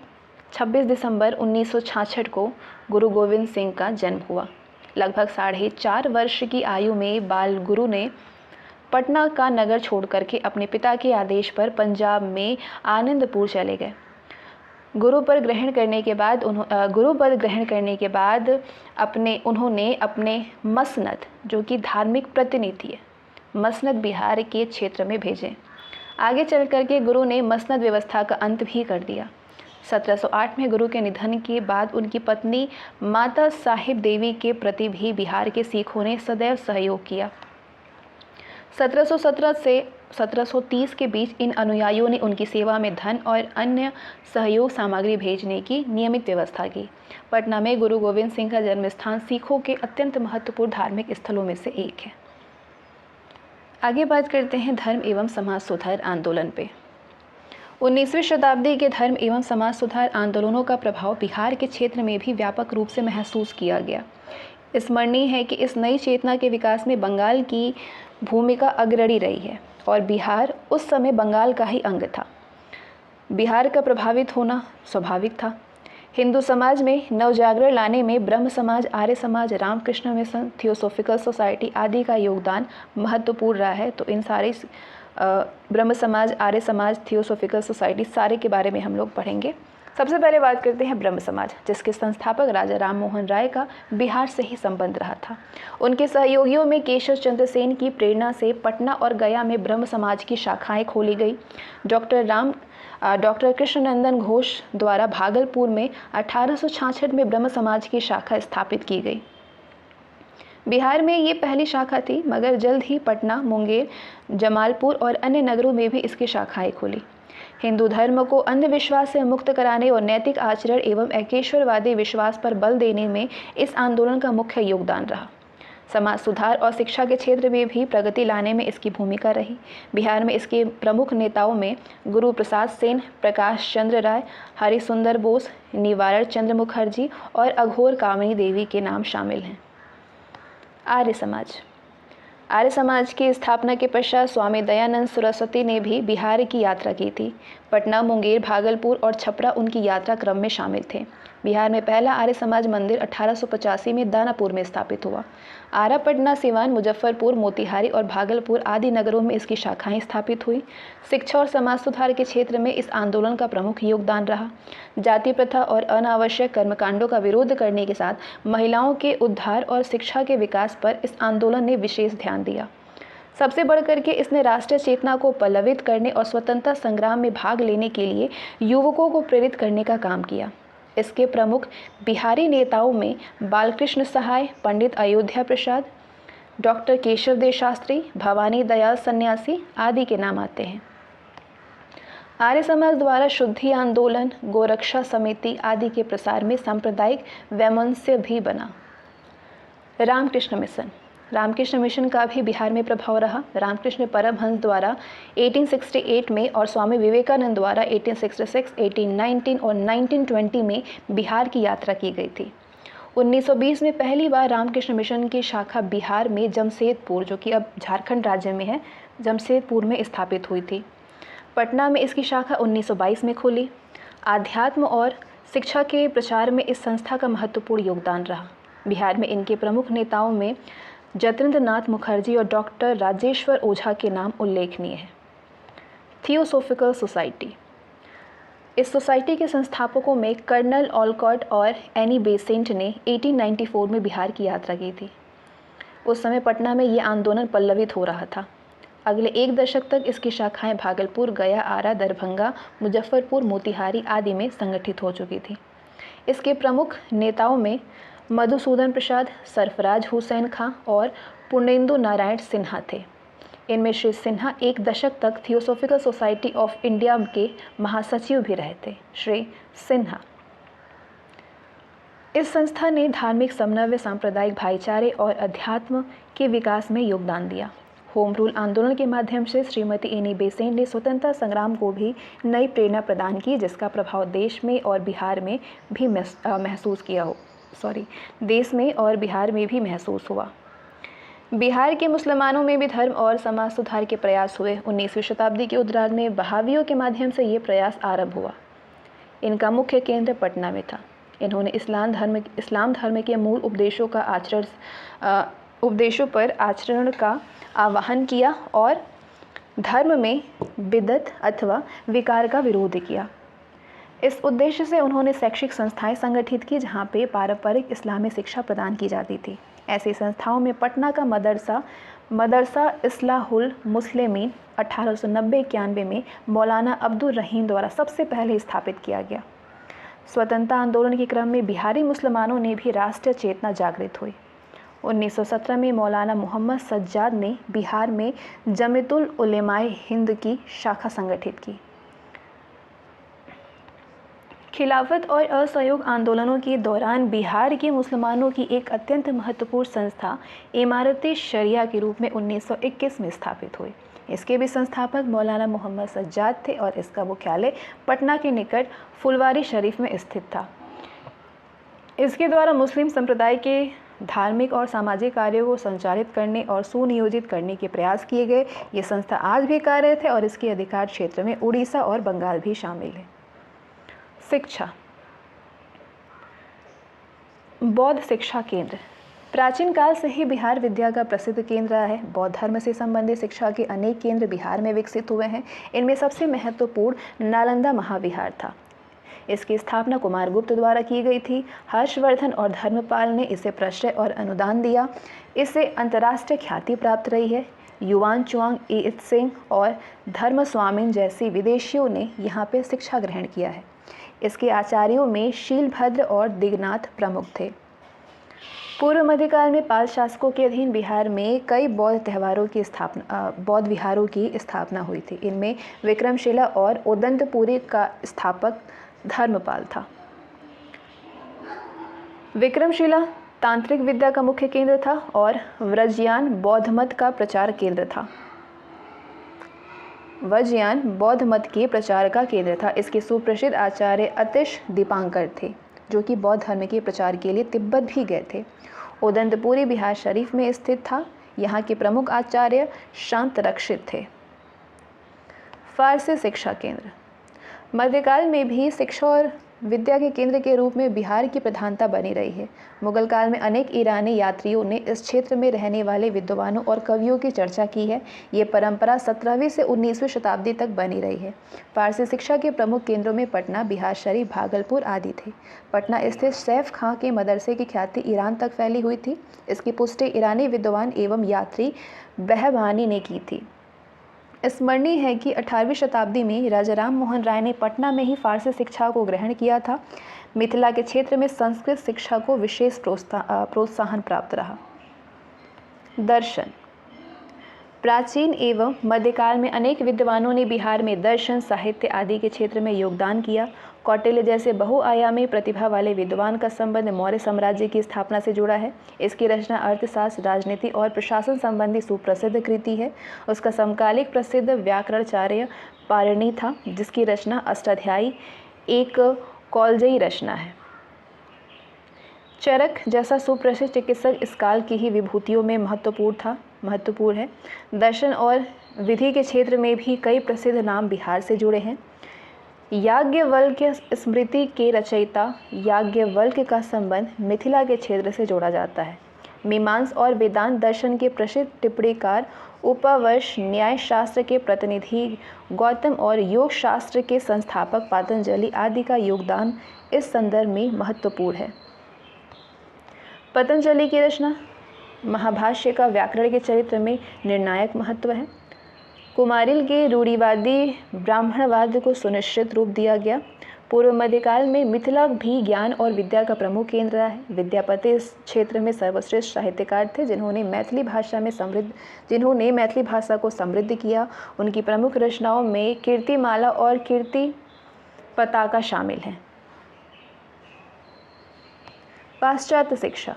26 दिसंबर 1966 को गुरु गोविंद सिंह का जन्म हुआ। लगभग 4.5 वर्ष की आयु में बाल गुरु ने पटना का नगर छोड़ करके अपने पिता के आदेश पर पंजाब में आनंदपुर चले गए। गुरु पद ग्रहण करने के बाद उन्होंने अपने मसनद, जो कि धार्मिक प्रतिनिधि है, मसनद बिहार के क्षेत्र में भेजे। आगे चल करके गुरु ने मसनद व्यवस्था का अंत भी कर दिया। 1708 में गुरु के निधन के बाद उनकी पत्नी माता साहिब देवी के प्रति भी बिहार के सिखों ने सदैव सहयोग किया। 1717 से 1730 के बीच इन अनुयायियों ने उनकी सेवा में धन और अन्य सहयोग सामग्री भेजने की नियमित व्यवस्था की। पटना में गुरु गोविंद सिंह का जन्म स्थान सिखों के अत्यंत महत्वपूर्ण धार्मिक स्थलों में से एक है। आगे बात करते हैं धर्म एवं समाज सुधार आंदोलन पे। 19वीं शताब्दी के धर्म एवं समाज सुधार आंदोलनों का प्रभाव बिहार के क्षेत्र में भी व्यापक रूप से महसूस किया गया। स्मरणीय है कि इस नई चेतना के विकास में बंगाल की भूमिका अग्रणी रही है और बिहार उस समय बंगाल का ही अंग था। बिहार का प्रभावित होना स्वाभाविक था। हिंदू समाज में नवजागरण लाने में ब्रह्म समाज, Arya Samaj, Ramakrishna mission, theosophical society आदि का योगदान महत्वपूर्ण रहा है। तो इन सारे ब्रह्म समाज, आर्य समाज, थियोसॉफिकल सोसाइटी सारे के बारे में हम लोग पढ़ेंगे। सबसे पहले बात करते हैं ब्रह्म समाज, जिसके संस्थापक राजा राम मोहन राय का बिहार से ही संबंध रहा था। उनके सहयोगियों में केशव चंद्र सेन की प्रेरणा से पटना और गया में ब्रह्म समाज की शाखाएं खोली गई। डॉक्टर कृष्णनंदन घोष द्वारा भागलपुर में 1866 में ब्रह्म समाज की शाखा स्थापित की गई। बिहार में ये पहली शाखा थी, मगर जल्द ही पटना, मुंगेर, जमालपुर और अन्य नगरों में भी इसकी शाखाएं खुली। हिंदू धर्म को अंधविश्वास से मुक्त कराने और नैतिक आचरण एवं एकेश्वरवादी विश्वास पर बल देने में इस आंदोलन का मुख्य योगदान रहा। समाज सुधार और शिक्षा के क्षेत्र में भी प्रगति लाने में इसकी भूमिका रही। बिहार में इसके प्रमुख नेताओं में गुरु प्रसाद सेन, प्रकाश चंद्र राय, हरिसुंदर बोस, निवारण चंद्र मुखर्जी और अघोर कामिनी देवी के नाम शामिल हैं। आर्य समाज की स्थापना के पश्चात स्वामी दयानंद सरस्वती ने भी बिहार की यात्रा की थी। पटना, मुंगेर, भागलपुर और छपरा उनकी यात्रा क्रम में शामिल थे। बिहार में पहला आर्य समाज मंदिर 1885 में दानापुर में स्थापित हुआ। आरा, पटना, सिवान, मुजफ्फरपुर, मोतिहारी और भागलपुर आदि नगरों में इसकी शाखाएं स्थापित हुई। शिक्षा और समाज सुधार के क्षेत्र में इस आंदोलन का प्रमुख योगदान रहा। जाति प्रथा और अनावश्यक कर्मकांडों का विरोध करने के साथ महिलाओं के उद्धार और शिक्षा के विकास पर इस आंदोलन ने विशेष ध्यान दिया। सबसे बढ़कर के इसने राष्ट्रीय चेतना को पल्लवित करने और स्वतंत्रता संग्राम में भाग लेने के लिए युवकों को प्रेरित करने का काम किया। इसके प्रमुख बिहारी नेताओं में बालकृष्ण सहाय, पंडित अयोध्या प्रसाद, डॉक्टर केशव देव शास्त्री, भवानी दयाल सन्यासी आदि के नाम आते हैं। आर्य समाज द्वारा शुद्धि आंदोलन, गोरक्षा समिति आदि के प्रसार में सांप्रदायिक वैमनस्य भी बना। रामकृष्ण मिशन, रामकृष्ण मिशन का भी बिहार में प्रभाव रहा। रामकृष्ण परमहंस द्वारा 1868 में और स्वामी विवेकानंद द्वारा 1866, 1819 और 1920 में बिहार की यात्रा की गई थी। 1920 में पहली बार रामकृष्ण मिशन की शाखा बिहार में जमशेदपुर, जो कि अब झारखंड राज्य में है, जमशेदपुर में स्थापित हुई थी। पटना में इसकी शाखा 1922 में खुली। आध्यात्म और शिक्षा के प्रचार में इस संस्था का महत्वपूर्ण योगदान रहा। बिहार में इनके प्रमुख नेताओं में जतेंद्र नाथ मुखर्जी और डॉक्टर राजेश्वर ओझा के नाम उल्लेखनीय है। थियोसोफिकल सोसाइटी, इस सोसाइटी के संस्थापकों में कर्नल ऑलकॉट और एनी बेसेंट ने 1894 में बिहार की यात्रा की थी। उस समय पटना में ये आंदोलन पल्लवित हो रहा था। अगले एक दशक तक इसकी शाखाएं भागलपुर, गया, आरा, दरभंगा, मुजफ्फरपुर, मोतिहारी आदि में संगठित हो चुकी थी। इसके प्रमुख नेताओं में मधुसूदन प्रसाद, सरफराज हुसैन खां और पूर्णेंदु नारायण सिन्हा थे। इनमें श्री सिन्हा एक दशक तक थियोसोफिकल सोसाइटी ऑफ इंडिया के महासचिव भी रहे थे। श्री सिन्हा, इस संस्था ने धार्मिक समन्वय, सांप्रदायिक भाईचारे और अध्यात्म के विकास में योगदान दिया। होम रूल आंदोलन के माध्यम से श्रीमती एनी बेसेंट ने स्वतंत्रता संग्राम को भी नई प्रेरणा प्रदान की, जिसका प्रभाव देश में और बिहार में भी महसूस हुआ। बिहार के मुसलमानों में भी धर्म और समाज सुधार के प्रयास हुए। 19वीं शताब्दी के उत्तरार्ध में बहावियों के माध्यम से ये प्रयास आरंभ हुआ। इनका मुख्य केंद्र पटना में था। इन्होंने इस्लाम धर्म के मूल उपदेशों पर आचरण का आह्वान किया और धर्म में बिदअत अथवा विकार का विरोध किया। इस उद्देश्य से उन्होंने शैक्षिक संस्थाएं संगठित की, जहां पे पारंपरिक इस्लामी शिक्षा प्रदान की जाती थी। ऐसी संस्थाओं में पटना का मदरसा इस्लाहुल मुस्लिमीन 1890-91 में मौलाना अब्दुल रहीम द्वारा सबसे पहले स्थापित किया गया। स्वतंत्रता आंदोलन के क्रम में बिहारी मुसलमानों ने भी राष्ट्रीय चेतना जागृत हुई। 1917 में मौलाना मोहम्मद सज्जाद ने बिहार में जमीयतुल उलेमाए हिंद की शाखा संगठित की। खिलाफत और असहयोग आंदोलनों के दौरान बिहार के मुसलमानों की एक अत्यंत महत्वपूर्ण संस्था इमारत शरिया के रूप में 1921 में स्थापित हुई। इसके भी संस्थापक मौलाना मोहम्मद सज्जाद थे और इसका मुख्यालय पटना के निकट फुलवारी शरीफ में स्थित था। इसके द्वारा मुस्लिम संप्रदाय के धार्मिक और सामाजिक कार्यों को संचालित करने और सुनियोजित करने के प्रयास किए गए। ये संस्था आज भी कार्यरत है और इसके अधिकार क्षेत्र में उड़ीसा और बंगाल भी शामिल है। शिक्षा, बौद्ध शिक्षा केंद्र प्राचीन काल से ही बिहार विद्या का प्रसिद्ध केंद्र रहा है। बौद्ध धर्म से संबंधित शिक्षा के अनेक केंद्र बिहार में विकसित हुए हैं। इनमें सबसे महत्वपूर्ण नालंदा महाविहार था। इसकी स्थापना कुमारगुप्त द्वारा की गई थी। हर्षवर्धन और धर्मपाल ने इसे प्रश्रय और अनुदान दिया। इसे अंतर्राष्ट्रीय ख्याति प्राप्त रही है। युआन चुआंग, ई त्सिंग और धर्मस्वामिन जैसे विदेशियों ने यहाँ पे शिक्षा ग्रहण किया है। इसके आचार्यों में शीलभद्र और दिगनाथ प्रमुख थे। पूर्व मध्यकाल में पाल शासकों के अधीन बिहार में कई बौद्ध विहारों की स्थापना हुई थी। इनमें विक्रमशिला और उदंतपुरी का स्थापक धर्मपाल था। विक्रमशिला तांत्रिक विद्या का मुख्य केंद्र था और व्रजयान बौद्ध मत का प्रचार केंद्र था। वज्रयान बौद्ध मत के प्रचार का केंद्र था। इसके सुप्रसिद्ध आचार्य अतिश दीपांकर थे, जो कि बौद्ध धर्म के प्रचार के लिए तिब्बत भी गए थे। उदंतपुरी बिहार शरीफ में स्थित था। यहाँ के प्रमुख आचार्य शांत रक्षित थे। फारसी शिक्षा केंद्र मध्यकाल में भी शिक्षा और विद्या के केंद्र के रूप में बिहार की प्रधानता बनी रही है। मुगल काल में अनेक ईरानी यात्रियों ने इस क्षेत्र में रहने वाले विद्वानों और कवियों की चर्चा की है। ये परंपरा 17वीं से 19वीं शताब्दी तक बनी रही है। फारसी शिक्षा के प्रमुख केंद्रों में पटना, बिहार शरीफ, भागलपुर आदि थे। पटना स्थित सैफ खां के मदरसे की ख्याति ईरान तक फैली हुई थी। इसकी पुष्टि ईरानी विद्वान एवं यात्री बहबानी ने की थी। स्मरणीय है कि 18वीं शताब्दी में राजा राम मोहन राय ने पटना में ही फारसी शिक्षा को ग्रहण किया था। मिथिला के क्षेत्र में संस्कृत शिक्षा को विशेष प्रोत्साहन प्राप्त रहा। दर्शन। प्राचीन एवं मध्यकाल में अनेक विद्वानों ने बिहार में दर्शन, साहित्य आदि के क्षेत्र में योगदान किया। कौटिल्य जैसे बहुआयामी प्रतिभा वाले विद्वान का संबंध मौर्य साम्राज्य की स्थापना से जुड़ा है। इसकी रचना अर्थशास्त्र, राजनीति और प्रशासन संबंधी सुप्रसिद्ध कृति है। उसका समकालिक प्रसिद्ध व्याकरणाचार्य पाणिनि था, जिसकी रचना अष्टाध्यायी एक कौलजयी रचना है। चरक जैसा सुप्रसिद्ध चिकित्सक इस काल की ही विभूतियों में महत्वपूर्ण है। दर्शन और विधि के क्षेत्र में भी कई प्रसिद्ध नाम बिहार से जुड़े हैं। याज्ञवल्क्य स्मृति के रचयिता याज्ञवल्क्य का संबंध मिथिला के क्षेत्र से जोड़ा जाता है। मीमांसा और वेदांत दर्शन के प्रसिद्ध टिप्पणीकार उपवर्ष, न्याय शास्त्र के प्रतिनिधि गौतम और योग शास्त्र के संस्थापक पतंजलि आदि का योगदान इस संदर्भ में महत्वपूर्ण है। पतंजलि की रचना महाभाष्य का व्याकरण के चरित्र में निर्णायक महत्व है। कुमारिल के रूढ़िवादी ब्राह्मणवाद को सुनिश्चित रूप दिया गया। पूर्व मध्यकाल में मिथिला भी ज्ञान और विद्या का प्रमुख केंद्र रहा है। विद्यापति इस क्षेत्र में सर्वश्रेष्ठ साहित्यकार थे, जिन्होंने मैथिली भाषा को समृद्ध किया। उनकी प्रमुख रचनाओं में कीर्तिमाला और कीर्ति पताका शामिल हैं। पाश्चात्य शिक्षा।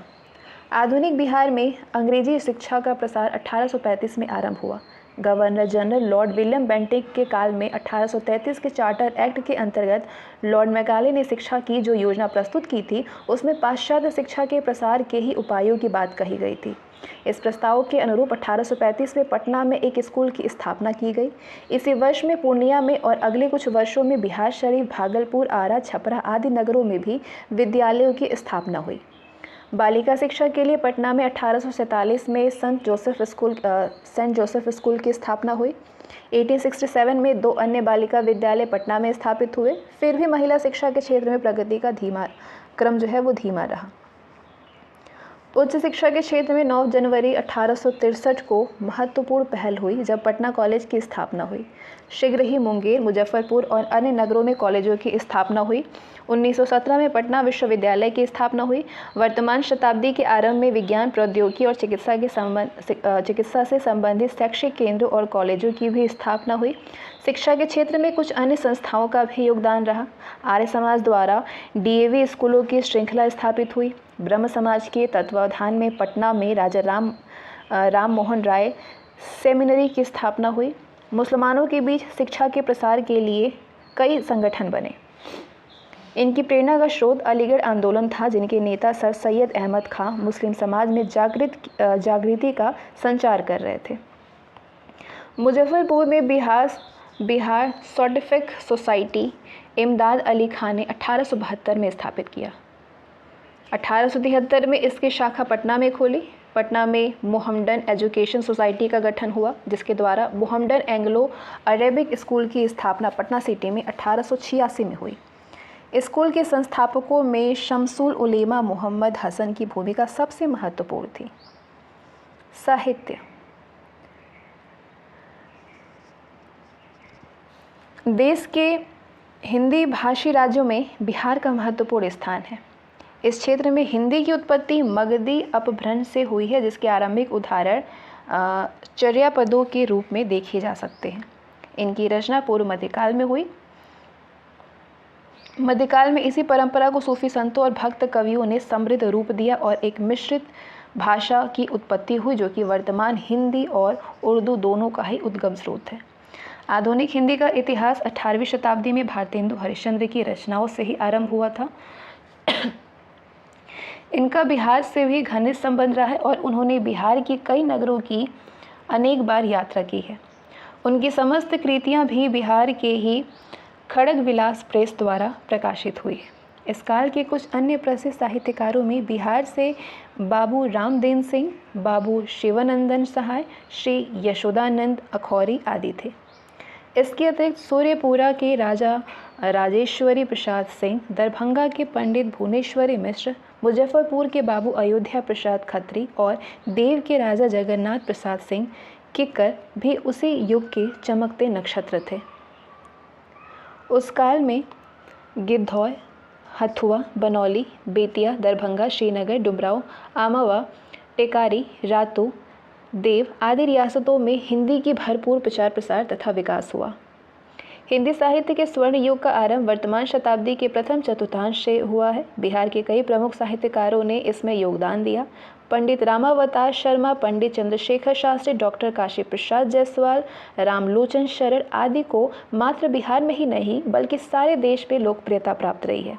आधुनिक बिहार में अंग्रेजी शिक्षा का प्रसार 1835 में आरंभ हुआ। Governor general Lord William Bentinck के काल में 1833 के चार्टर एक्ट के अंतर्गत लॉर्ड मैकाले ने शिक्षा की जो योजना प्रस्तुत की थी, उसमें पाश्चात्य शिक्षा के प्रसार के ही उपायों की बात कही गई थी। इस प्रस्ताव के अनुरूप 1835 में पटना में एक स्कूल की स्थापना की गई। इसी वर्ष में पूर्णिया में और अगले कुछ वर्षों में बिहार शरीफ, भागलपुर, आरा, छपरा आदि नगरों में भी विद्यालयों की स्थापना हुई। बालिका शिक्षा के लिए पटना में 1847 में सेंट जोसेफ स्कूल की स्थापना हुई। 1867 में 2 अन्य बालिका विद्यालय पटना में स्थापित हुए। फिर भी महिला शिक्षा के क्षेत्र में प्रगति का धीमा रहा। उच्च शिक्षा के क्षेत्र में 9 जनवरी 1863 को महत्वपूर्ण पहल हुई, जब पटना कॉलेज की स्थापना हुई। शीघ्र ही मुंगेर, मुजफ्फरपुर और अन्य नगरों में कॉलेजों की स्थापना हुई। 1917 में पटना विश्वविद्यालय की स्थापना हुई। वर्तमान शताब्दी के आरंभ में विज्ञान, प्रौद्योगिकी और चिकित्सा से संबंधित शैक्षिक केंद्रों और कॉलेजों की भी स्थापना हुई। शिक्षा के क्षेत्र में कुछ अन्य संस्थाओं का भी योगदान रहा। आर्य समाज द्वारा डीएवी स्कूलों की श्रृंखला स्थापित हुई। ब्रह्म समाज के तत्वावधान में पटना में राजा राम मोहन राय सेमिनरी की स्थापना हुई। मुसलमानों के बीच शिक्षा के प्रसार के लिए कई संगठन बने। इनकी प्रेरणा का स्रोत अलीगढ़ आंदोलन था, जिनके नेता सर सैयद अहमद खां मुस्लिम समाज में जागृति का संचार कर रहे थे। मुजफ्फरपुर में बिहार साइंटिफिक सोसाइटी इमदाद अली खां ने 1872 में स्थापित किया। 1873 में इसकी शाखा पटना में खोली। पटना में मोहम्मडन एजुकेशन सोसाइटी का गठन हुआ, जिसके द्वारा मोहम्मडन एंग्लो अरेबिक स्कूल की स्थापना पटना सिटी में 1886 में हुई। स्कूल के संस्थापकों में शमसुल उलेमा मोहम्मद हसन की भूमिका सबसे महत्वपूर्ण थी। साहित्य। देश के हिंदी भाषी राज्यों में बिहार का महत्वपूर्ण स्थान है। इस क्षेत्र में हिंदी की उत्पत्ति मगधी अपभ्रंश से हुई है, जिसके आरंभिक उदाहरण चर्यापदों के रूप में देखे जा सकते हैं। इनकी रचना पूर्व मध्यकाल में हुई। मध्यकाल में इसी परंपरा को सूफी संतों और भक्त कवियों ने समृद्ध रूप दिया और एक मिश्रित भाषा की उत्पत्ति हुई, जो कि वर्तमान हिंदी और उर्दू दोनों का ही उद्गम स्रोत है। आधुनिक हिंदी का इतिहास 18वीं शताब्दी में भारतेंदु हरिश्चंद्र की रचनाओं से ही आरंभ हुआ था। इनका बिहार से भी घनिष्ठ संबंध रहा है और उन्होंने बिहार की कई नगरों की अनेक बार यात्रा की है। उनकी समस्त कृतियाँ भी बिहार के ही खड़गविलास प्रेस द्वारा प्रकाशित हुई। इस काल के कुछ अन्य प्रसिद्ध साहित्यकारों में बिहार से बाबू रामदेन सिंह, बाबू शिवानंदन सहाय, श्री यशोदानंद अखौरी आदि थे। इसके अतिरिक्त सूर्यपुरा के राजा राजेश्वरी प्रसाद सिंह, दरभंगा के पंडित भुवनेश्वरी मिश्र, मुजफ्फरपुर के बाबू अयोध्या प्रसाद खत्री और देव के राजा जगन्नाथ प्रसाद सिंह किक्कर भी उसी युग के चमकते नक्षत्र थे। उस काल में गिद्धौर, हथुआ, बनौली, बेतिया, दरभंगा, श्रीनगर, डुमराव, आमावा, टेकारी, रातू, देव आदि रियासतों में हिंदी की भरपूर प्रचार प्रसार तथा विकास हुआ। हिंदी साहित्य के स्वर्ण युग का आरंभ वर्तमान शताब्दी के प्रथम चतुर्थांश से हुआ है। बिहार के कई प्रमुख साहित्यकारों ने इसमें योगदान दिया। पंडित रामावतार शर्मा, पंडित चंद्रशेखर शास्त्री, डॉक्टर काशी प्रसाद जायसवाल, रामलोचन शरण आदि को मात्र बिहार में ही नहीं बल्कि सारे देश में लोकप्रियता प्राप्त रही है।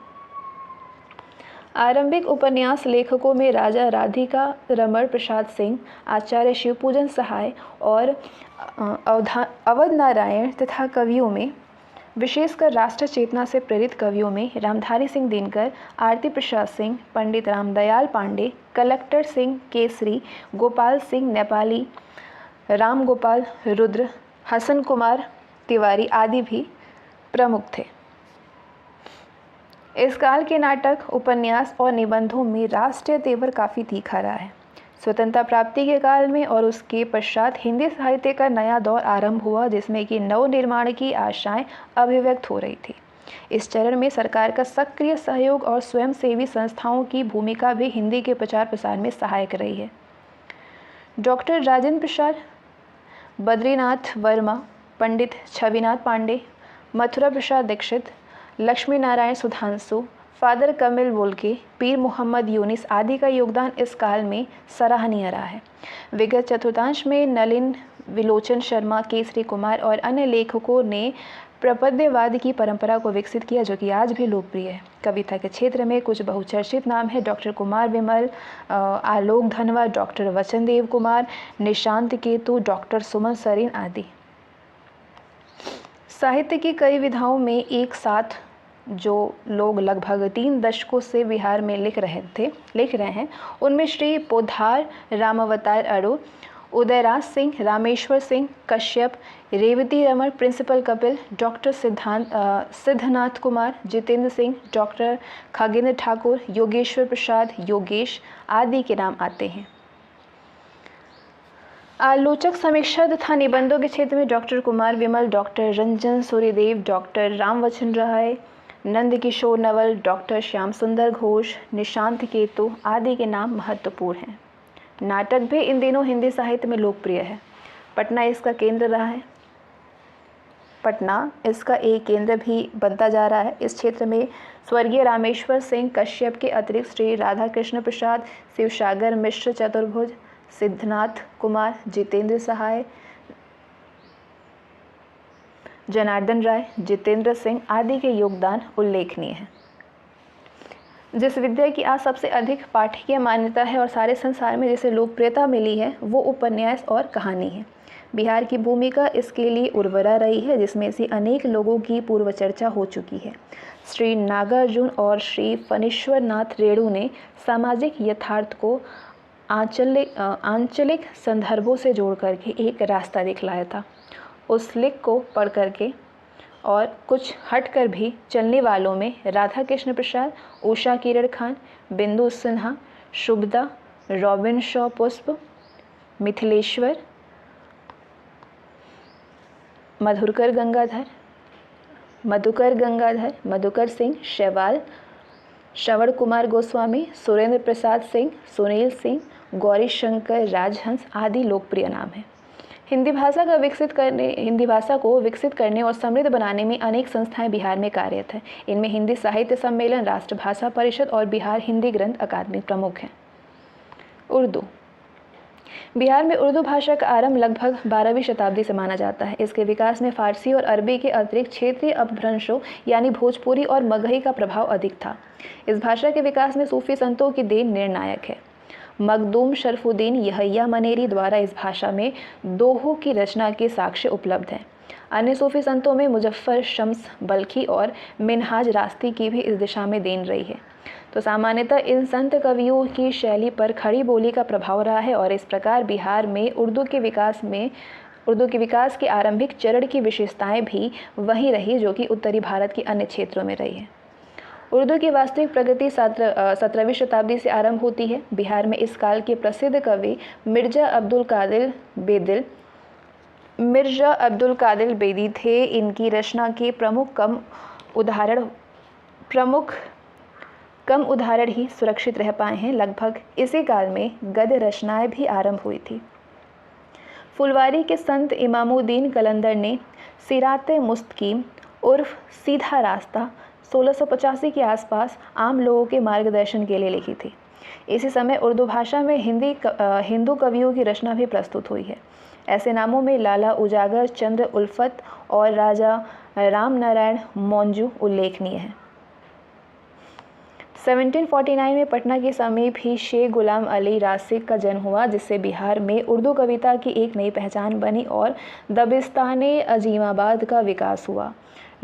आरंभिक उपन्यास लेखकों में राजा राधिका रमण प्रसाद सिंह, आचार्य शिवपूजन सहाय और अवध नारायण तथा कवियों में विशेषकर राष्ट्र चेतना से प्रेरित कवियों में रामधारी सिंह दिनकर, आरती प्रसाद सिंह, पंडित रामदयाल पांडे, कलेक्टर सिंह केसरी, गोपाल सिंह नेपाली, राम गोपाल रुद्र, हसन कुमार तिवारी आदि भी प्रमुख थे। इस काल के नाटक, उपन्यास और निबंधों में राष्ट्रीय तेवर काफ़ी तीखा रहा है। स्वतंत्रता प्राप्ति के काल में और उसके पश्चात हिंदी साहित्य का नया दौर आरंभ हुआ जिसमें कि नव निर्माण की आशाएं अभिव्यक्त हो रही थी। इस चरण में सरकार का सक्रिय सहयोग और स्वयंसेवी संस्थाओं की भूमिका भी हिंदी के प्रचार प्रसार में सहायक रही है। डॉक्टर राजेंद्र प्रसाद, बद्रीनाथ वर्मा, पंडित छविनाथ पांडे, मथुरा प्रसाद दीक्षित, लक्ष्मी नारायण सुधांशु, फादर कमिल वोल्के, पीर मोहम्मद यूनिस आदि का योगदान इस काल में सराहनीय रहा है। विगत चतुर्थांश में नलिन, विलोचन शर्मा, केसरी कुमार और अन्य लेखकों ने प्रपद्यवाद की परंपरा को विकसित किया जो कि आज भी लोकप्रिय है। कविता के क्षेत्र में कुछ बहुचर्चित नाम है डॉक्टर कुमार विमल, आलोक धनवा, डॉक्टर वचनदेव कुमार, निशांत केतु, डॉक्टर सुमन सरीन आदि। साहित्य की कई विधाओं में एक साथ जो लोग लगभग 3 दशकों से बिहार में लिख रहे हैं उनमें Shri Poddar, Ramavatar Adu, Udayraj Singh, Rameshwar Singh Kashyap, Revati Raman, principal Kapil, doctor Siddhnath Kumar, Jitendra Singh, doctor Khagendra Thakur, Yogeshwar Prasad, Yogesh आदि के नाम आते हैं। आलोचक समीक्षा तथा निबंधों के क्षेत्र में डॉक्टर कुमार विमल, doctor Ranjan Suryadev, doctor Ramvachan Rai, Nand Kishore Naval, doctor Shyam सुंदर घोष, निशांत केतु आदि के नाम महत्वपूर्ण हैं। नाटक भी इन दिनों हिंदी साहित्य में लोकप्रिय है। पटना इसका केंद्र रहा है। पटना इसका एक केंद्र भी बनता जा रहा है। इस क्षेत्र में स्वर्गीय रामेश्वर सिंह कश्यप के अतिरिक्त श्री राधा कृष्ण प्रसाद, शिवसागर मिश्र चतुर्भुज, सिद्धनाथ कुमार, जितेंद्र सहाय, जनार्दन राय, जितेंद्र सिंह आदि के योगदान उल्लेखनीय है। जिस विद्या की आज सबसे अधिक पाठकीय मान्यता है और सारे संसार में जिसे लोकप्रियता मिली है वो उपन्यास और कहानी है। बिहार की भूमिका इसके लिए उर्वरा रही है जिसमें से अनेक लोगों की पूर्व चर्चा हो चुकी है। श्री नागार्जुन और श्री फणीश्वर नाथ रेणु ने सामाजिक यथार्थ को आंचलिक संदर्भों से जोड़ करके एक रास्ता दिखलाया था। उस लेख को पढ़ करके और कुछ हटकर भी चलने वालों में राधा कृष्ण प्रसाद, उषा किरण खान, बिंदु सिन्हा, शुभदा, रॉबिन शॉ पुष्प, मिथिलेश्वर, मधुकर गंगाधर, मधुकर सिंह शेवाल, श्रवण कुमार गोस्वामी, सुरेंद्र प्रसाद सिंह, सुनील सिंह, गौरी शंकर राजहंस आदि लोकप्रिय नाम हैं। हिंदी भाषा को विकसित करने और समृद्ध बनाने में अनेक संस्थाएं बिहार में कार्यरत हैं। इनमें हिंदी साहित्य सम्मेलन, राष्ट्रभाषा परिषद और बिहार हिंदी ग्रंथ अकादमी प्रमुख हैं। उर्दू। बिहार में उर्दू भाषा का आरंभ लगभग 12वीं शताब्दी से माना जाता है। इसके विकास में फारसी और अरबी के अतिरिक्त क्षेत्रीय अपभ्रंशों यानी भोजपुरी और मगही का प्रभाव अधिक था। इस भाषा के विकास में सूफी संतों की देन निर्णायक है। मखदूम शरफुद्दीन यहया मनेरी द्वारा इस भाषा में दोहों की रचना के साक्ष्य उपलब्ध हैं। अन्य सूफी संतों में मुजफ्फर शम्स बल्खी और मिनहाज रास्ती की भी इस दिशा में देन रही है। तो सामान्यतः इन संत कवियों की शैली पर खड़ी बोली का प्रभाव रहा है और इस प्रकार बिहार में उर्दू के विकास के आरंभिक चरण की विशेषताएं भी वही रही जो कि उत्तरी भारत के अन्य क्षेत्रों में रही है। उर्दू की वास्तविक प्रगति 17वीं शताब्दी से आरंभ होती है। बिहार में इस काल के प्रसिद्ध कवि मिर्जा अब्दुल कादिर बेदी थे। इनकी रचना के प्रमुख कम उदाहरण ही सुरक्षित रह पाए हैं। लगभग इसी काल में गद्य रचनाएं भी आरंभ हुई थी। फुलवारी के संत इमामुद्दीन कलंदर ने सिरात मुस्तकीम उर्फ सीधा रास्ता 1685 के आसपास आम लोगों के मार्गदर्शन के लिए लिखी थी। इसी समय उर्दू भाषा में हिंदू कवियों की रचना भी प्रस्तुत हुई है। ऐसे नामों में लाला उजागर चंद्र उल्फत और राजा राम नारायण मौंजू उल्लेखनीय हैं। 1749 में पटना के समीप ही शेख गुलाम अली रासिक का जन्म हुआ, जिससे बिहार में उर्दू कविता की एक नई पहचान बनी और दबिस्तान अजीमाबाद का विकास हुआ।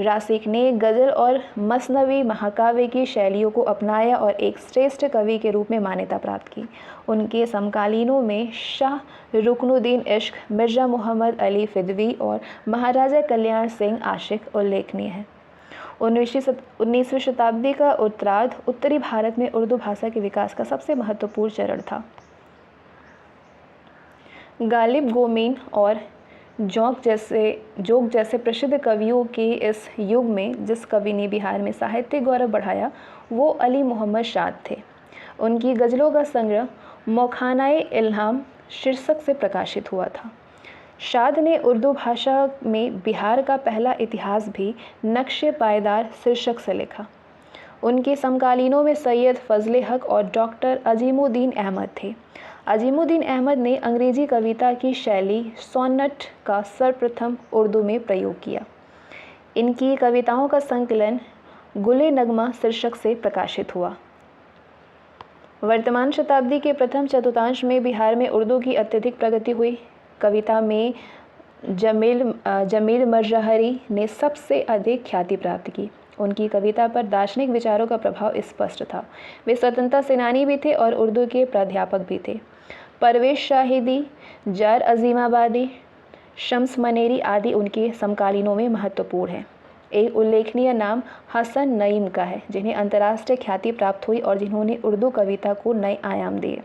रासिक ने गज़ल और मसनवी महाकाव्य की शैलियों को अपनाया और एक श्रेष्ठ कवि के रूप में मान्यता प्राप्त की। उनके समकालीनों में शाह रुकनुद्दीन इश्क, मिर्ज़ा मोहम्मद अली फिदवी और महाराजा कल्याण सिंह आशिक उल्लेखनीय हैं। 19वीं शताब्दी का उत्तरार्ध उत्तरी भारत में उर्दू भाषा के विकास का सबसे महत्वपूर्ण चरण था। गालिब गोमीन और जोंक जैसे प्रसिद्ध कवियों के इस युग में जिस कवि ने बिहार में साहित्यिक गौरव बढ़ाया वो अली मोहम्मद शाद थे। उनकी गज़लों का संग्रह मौखानाए इल्हाम शीर्षक से प्रकाशित हुआ था। शाद ने उर्दू भाषा में बिहार का पहला इतिहास भी नक्शे पायदार शीर्षक से लिखा। उनके समकालीनों में सैयद फजले हक और डॉक्टर अजीमुद्दीन अहमद थे। अजीमुद्दीन अहमद ने अंग्रेजी कविता की शैली सोनेट का सर्वप्रथम उर्दू में प्रयोग किया। इनकी कविताओं का संकलन गुले नगमा शीर्षक से प्रकाशित हुआ। वर्तमान शताब्दी के प्रथम चतुर्थांश में बिहार में उर्दू की अत्यधिक प्रगति हुई। कविता में जमील मरजहरी ने सबसे अधिक ख्याति प्राप्त की। उनकी कविता पर दार्शनिक विचारों का प्रभाव स्पष्ट था। वे स्वतंत्रता सेनानी भी थे और उर्दू के प्राध्यापक भी थे। परवेश शाहिदी, जार अजीमाबादी, शम्स मनेरी आदि उनके समकालीनों में महत्वपूर्ण हैं। एक उल्लेखनीय नाम हसन नईम का है, जिन्हें अंतर्राष्ट्रीय ख्याति प्राप्त हुई और जिन्होंने उर्दू कविता को नए आयाम दिए।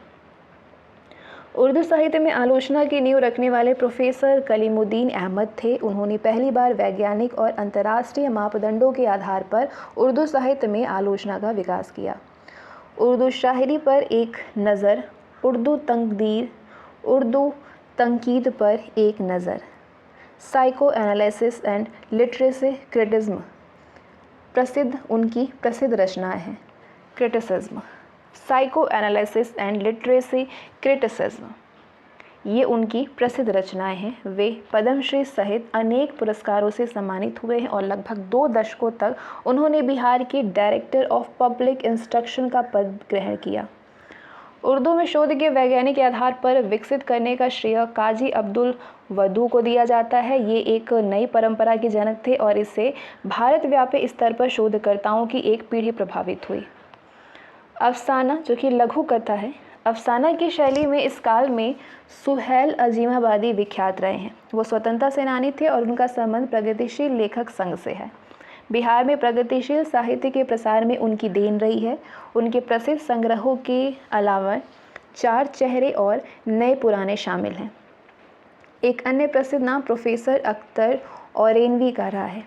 उर्दू साहित्य में आलोचना की नींव रखने वाले प्रोफेसर कलीमुद्दीन अहमद थे। उन्होंने पहली बार वैज्ञानिक और अंतर्राष्ट्रीय मापदंडों के आधार पर उर्दू साहित्य में आलोचना का विकास किया। उर्दू शायरी पर एक नज़र, उर्दू तंकीद पर एक नज़र, psycho analysis and literacy criticism उनकी प्रसिद्ध रचनाएं हैं। Criticism, psycho analysis and literacy criticism ये उनकी प्रसिद्ध रचनाएं हैं। वे पद्मश्री सहित अनेक पुरस्कारों से सम्मानित हुए हैं और लगभग 2 दशकों तक उन्होंने बिहार के डायरेक्टर ऑफ पब्लिक इंस्ट्रक्शन का पद ग्रहण किया। उर्दू में शोध के वैज्ञानिक आधार पर विकसित करने का श्रेय काजी अब्दुल वदू को दिया जाता है। ये एक नई परंपरा के जनक थे और इससे भारतव्यापी स्तर पर शोधकर्ताओं की एक पीढ़ी प्रभावित हुई। अफसाना, जो कि लघु कथा है, अफसाना की शैली में इस काल में सुहैल अजीमाबादी विख्यात रहे हैं। वो स्वतंत्रता सेनानी थे और उनका संबंध प्रगतिशील लेखक संघ से है। बिहार में प्रगतिशील साहित्य के प्रसार में उनकी देन रही है। उनके प्रसिद्ध संग्रहों के अलावा 4 चेहरे और नए पुराने शामिल हैं। एक अन्य प्रसिद्ध नाम प्रोफेसर अख्तर औरेनवी का रहा है।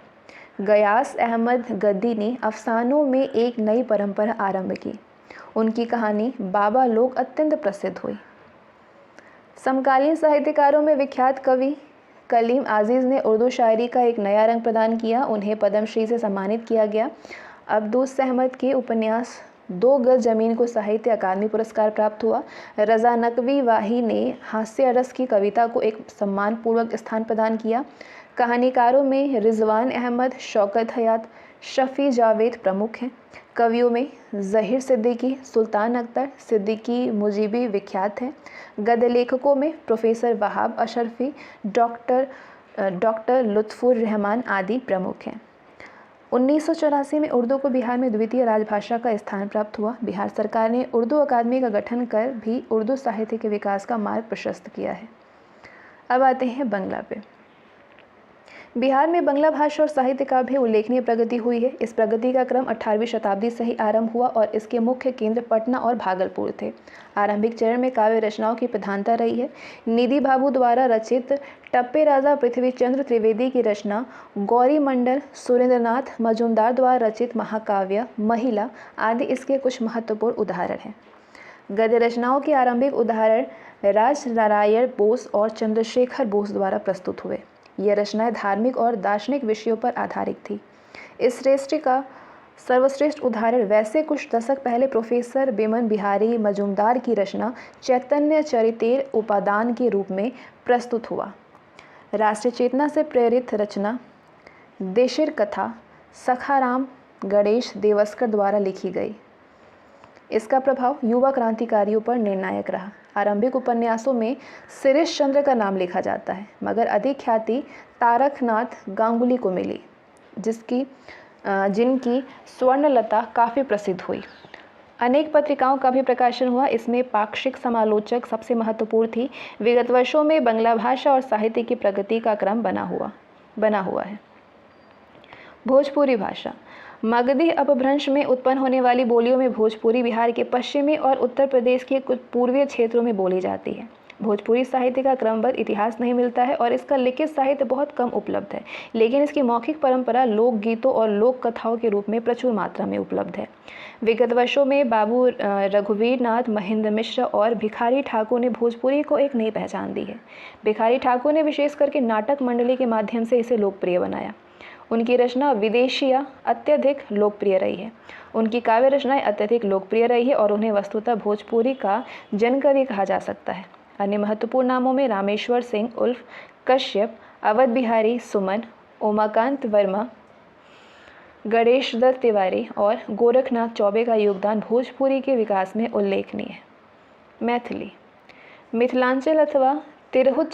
गयास अहमद गद्दी ने अफसानों में एक नई परंपरा आरंभ की। उनकी कहानी बाबा लोग अत्यंत प्रसिद्ध हुई। समकालीन साहित्यकारों में विख्यात कवि कलीम आज़ीज़ ने उर्दू शायरी का एक नया रंग प्रदान किया। उन्हें पद्मश्री से सम्मानित किया गया। अब्दुस अहमद के उपन्यास 2 गज ज़मीन को साहित्य अकादमी पुरस्कार प्राप्त हुआ। रज़ा नकवी वाही ने हास्य रस की कविता को एक सम्मानपूर्वक स्थान प्रदान किया। कहानीकारों में रिजवान अहमद, शौकत हयात, शफ़ी जावेद प्रमुख हैं। कवियों में ज़हीर सिद्दीकी, सुल्तान अख्तर, सिद्दीकी मुजीबी विख्यात हैं। गद्य लेखकों में प्रोफेसर वहाब अशरफी, डॉक्टर लुत्फ़ुर रहमान आदि प्रमुख हैं। 1984 में उर्दू को बिहार में द्वितीय राजभाषा का स्थान प्राप्त हुआ। बिहार सरकार ने उर्दू अकादमी का गठन कर भी उर्दू साहित्य के विकास का मार्ग प्रशस्त किया है। अब आते हैं बंगला पे। बिहार में बंगला भाषा और साहित्य का भी उल्लेखनीय प्रगति हुई है। इस प्रगति का क्रम 18वीं शताब्दी से ही आरंभ हुआ और इसके मुख्य केंद्र पटना और भागलपुर थे। आरंभिक चरण में काव्य रचनाओं की प्रधानता रही है। निधि बाबू द्वारा रचित टप्पे राजा पृथ्वीचंद्र त्रिवेदी की रचना, गौरी मंडल, सुरेंद्रनाथ मजूमदार द्वारा रचित महाकाव्य महिला आदि इसके कुछ महत्वपूर्ण उदाहरण हैं। गद्य रचनाओं के आरंभिक उदाहरण राजनारायण बोस और चंद्रशेखर बोस द्वारा प्रस्तुत हुए। ये रचनाएं धार्मिक और दार्शनिक विषयों पर आधारित थी। इस श्रेष्ठ का सर्वश्रेष्ठ उदाहरण वैसे कुछ दशक पहले प्रोफेसर बिमन बिहारी मजूमदार की रचना चैतन्य चरितेर उपादान के रूप में प्रस्तुत हुआ। राष्ट्रीय चेतना से प्रेरित रचना देशिर कथा सखाराम गणेश देवस्कर द्वारा लिखी गई। इसका प्रभाव युवा क्रांतिकारियों पर निर्णायक रहा। आरंभिक उपन्यासों में शिरीष चंद्र का नाम लिखा जाता है, मगर अधिक ख्याति तारकनाथ गांगुली को मिली, जिनकी स्वर्णलता काफ़ी प्रसिद्ध हुई। अनेक पत्रिकाओं का भी प्रकाशन हुआ। इसमें पाक्षिक समालोचक सबसे महत्वपूर्ण थी। विगत वर्षों में बंगला भाषा और साहित्य की प्रगति का क्रम बना हुआ है। भोजपुरी भाषा मगधी अपभ्रंश में उत्पन्न होने वाली बोलियों में भोजपुरी बिहार के पश्चिमी और उत्तर प्रदेश के कुछ पूर्वीय क्षेत्रों में बोली जाती है। भोजपुरी साहित्य का क्रमबद्ध इतिहास नहीं मिलता है और इसका लिखित साहित्य बहुत कम उपलब्ध है, लेकिन इसकी मौखिक परंपरा लोकगीतों और लोक कथाओं के रूप में प्रचुर मात्रा में उपलब्ध है। विगत वर्षों में बाबू रघुवीर नाथ महेंद्र मिश्र और भिखारी ठाकुर ने भोजपुरी को एक नई पहचान दी है। भिखारी ठाकुर ने विशेष करके नाटक मंडली के माध्यम से इसे लोकप्रिय बनाया। उनकी रचना विदेशिया अत्यधिक लोकप्रिय रही है। उनकी काव्य रचनाएं अत्यधिक लोकप्रिय रही है और उन्हें वस्तुतः भोजपुरी का जनकवि कहा जा सकता है। अन्य महत्वपूर्ण नामों में रामेश्वर सिंह उर्फ कश्यप, अवध बिहारी सुमन, उमाकांत वर्मा, गणेश दत्त तिवारी और गोरखनाथ चौबे का योगदान भोजपुरी के विकास में उल्लेखनीय है। मैथिली मिथिलांचल अथवा तिरहुत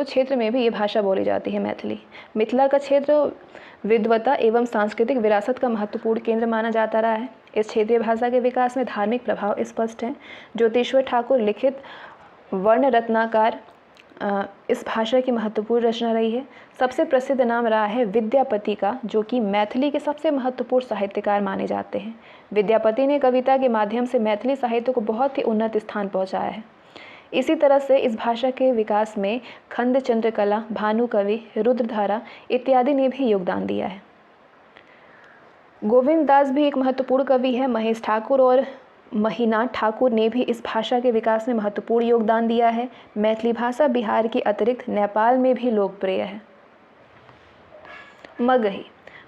क्षेत्र में भी ये भाषा बोली जाती है। मैथिली मिथिला का क्षेत्र विद्वता एवं सांस्कृतिक विरासत का महत्वपूर्ण केंद्र माना जाता रहा है। इस क्षेत्रीय भाषा के विकास में धार्मिक प्रभाव स्पष्ट है। ज्योतिश्वर ठाकुर लिखित वर्ण रत्नाकर इस भाषा की महत्वपूर्ण रचना रही है। सबसे प्रसिद्ध नाम रहा है विद्यापति का, जो कि मैथिली के सबसे महत्वपूर्ण साहित्यकार माने जाते हैं। विद्यापति ने कविता के माध्यम से मैथिली साहित्य को बहुत ही उन्नत स्थान पहुँचाया है। इसी तरह से इस भाषा के विकास में खंड चंद्रकला, भानुकवि, रुद्रधारा इत्यादि ने भी योगदान दिया है। गोविंद दास भी एक महत्वपूर्ण कवि है। महेश ठाकुर और महीनाथ ठाकुर ने भी इस भाषा के विकास में महत्वपूर्ण योगदान दिया है। मैथिली भाषा बिहार के अतिरिक्त नेपाल में भी लोकप्रिय है।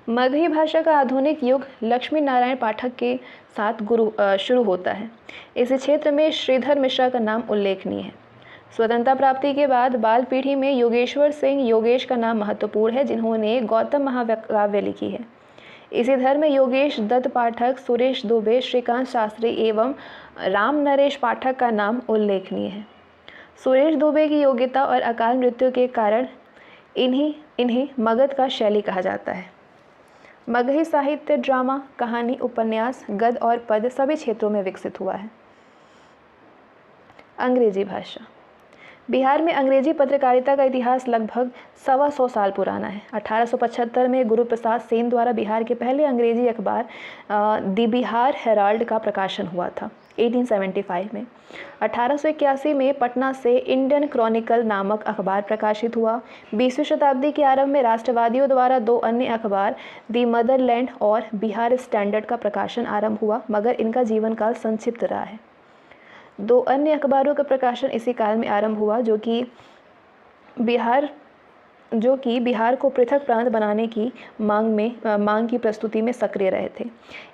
मगही भाषा का आधुनिक युग लक्ष्मी नारायण पाठक के साथ शुरू होता है। इस क्षेत्र में श्रीधर मिश्रा का नाम उल्लेखनीय है। स्वतंत्रता प्राप्ति के बाद बाल पीढ़ी में योगेश्वर सिंह योगेश का नाम महत्वपूर्ण है, जिन्होंने गौतम महाकाव्य लिखी है। इसी धर्म में योगेश दत्त पाठक, सुरेश दुबे, श्रीकांत शास्त्री एवं राम नरेश पाठक का नाम उल्लेखनीय है। सुरेश दुबे की योग्यता और अकाल मृत्यु के कारण इन्हें मगध का शैली कहा जाता है। मगही साहित्य ड्रामा, कहानी, उपन्यास, गद्य और पद्य सभी क्षेत्रों में विकसित हुआ है। अंग्रेजी भाषा बिहार में अंग्रेजी पत्रकारिता का इतिहास लगभग 125 साल पुराना है। 1875 में गुरु प्रसाद सेन द्वारा बिहार के पहले अंग्रेजी अखबार द बिहार हेराल्ड का प्रकाशन हुआ था 1875 में। 1881 में पटना से इंडियन क्रॉनिकल नामक अखबार प्रकाशित हुआ। 20वीं शताब्दी के आरंभ में राष्ट्रवादियों द्वारा 2 अन्य अखबार द मदरलैंड और बिहार स्टैंडर्ड का प्रकाशन आरंभ हुआ, मगर इनका जीवन काल संक्षिप्त रहा है। 2 अन्य अखबारों का प्रकाशन इसी काल में आरंभ हुआ, जो कि बिहार को पृथक प्रांत बनाने की मांग की प्रस्तुति में सक्रिय रहे थे।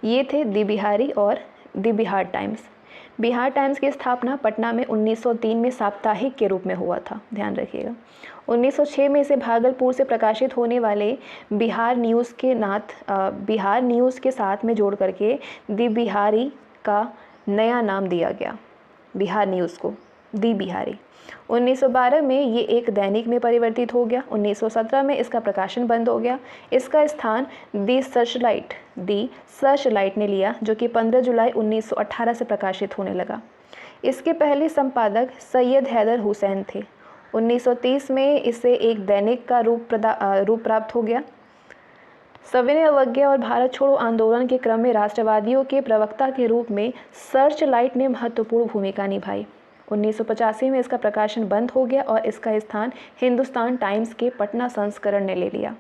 ये थे द बिहारी और the Bihar times. Bihar times की स्थापना पटना में 1903 में साप्ताहिक के रूप में हुआ था, ध्यान रखिएगा। 1906 में इसे भागलपुर से प्रकाशित होने वाले बिहार न्यूज़ के साथ में जोड़ करके द बिहारी का नया नाम दिया गया, बिहार न्यूज़ को दी बिहारी। 1912 में ये एक दैनिक में परिवर्तित हो गया। 1917 में इसका प्रकाशन बंद हो गया। इसका स्थान दी सर्चलाइट ने लिया, जो कि 15 जुलाई 1918 से प्रकाशित होने लगा। इसके पहले संपादक सैयद हैदर हुसैन थे। 1930 में इसे एक दैनिक का रूप प्राप्त हो गया। सविनय अवज्ञा और भारत छोड़ो आंदोलन के क्रम में राष्ट्रवादियों के प्रवक्ता के रूप में सर्च लाइट ने महत्वपूर्ण भूमिका निभाई। 1985 में इसका प्रकाशन बंद हो गया और इसका स्थान हिंदुस्तान टाइम्स के पटना संस्करण ने ले लिया।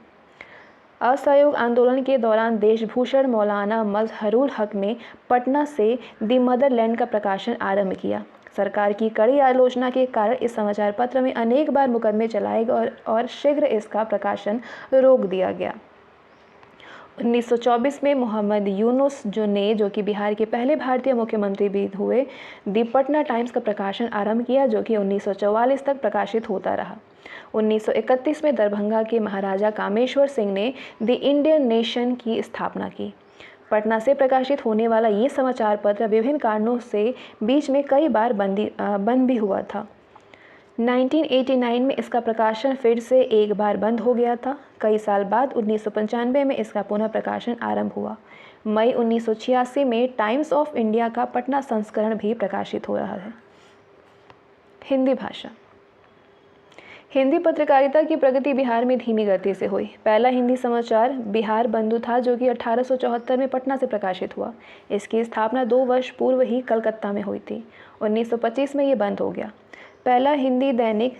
असहयोग आंदोलन के दौरान देशभूषण मौलाना मजहरुल हक ने पटना से द मदरलैंड का प्रकाशन आरंभ किया। सरकार की कड़ी आलोचना के कारण इस समाचार पत्र में अनेक बार मुकदमे चलाए गए और शीघ्र इसका प्रकाशन रोक दिया गया। 1924 में मोहम्मद यूनुस जो कि बिहार के पहले भारतीय मुख्यमंत्री भी हुए, द पटना टाइम्स का प्रकाशन आरंभ किया, जो कि 1944 तक प्रकाशित होता रहा। 1931 में दरभंगा के महाराजा कामेश्वर सिंह ने द इंडियन नेशन की स्थापना की। पटना से प्रकाशित होने वाला ये समाचार पत्र विभिन्न कारणों से बीच में कई बार बंद भी हुआ था। 1989 में इसका प्रकाशन फिर से एक बार बंद हो गया था। कई साल बाद 1995 में इसका पुनः प्रकाशन आरंभ हुआ। मई 1986 में टाइम्स ऑफ इंडिया का पटना संस्करण भी प्रकाशित हो रहा है। हिंदी भाषा। हिंदी पत्रकारिता की प्रगति बिहार में धीमी गति से हुई। पहला हिंदी समाचार बिहार बंधु था, जो कि 1874 में पटना से प्रकाशित हुआ। इसकी स्थापना 2 वर्ष पूर्व ही कलकत्ता में हुई थी। 1925 में ये बंद हो गया। पहला हिंदी दैनिक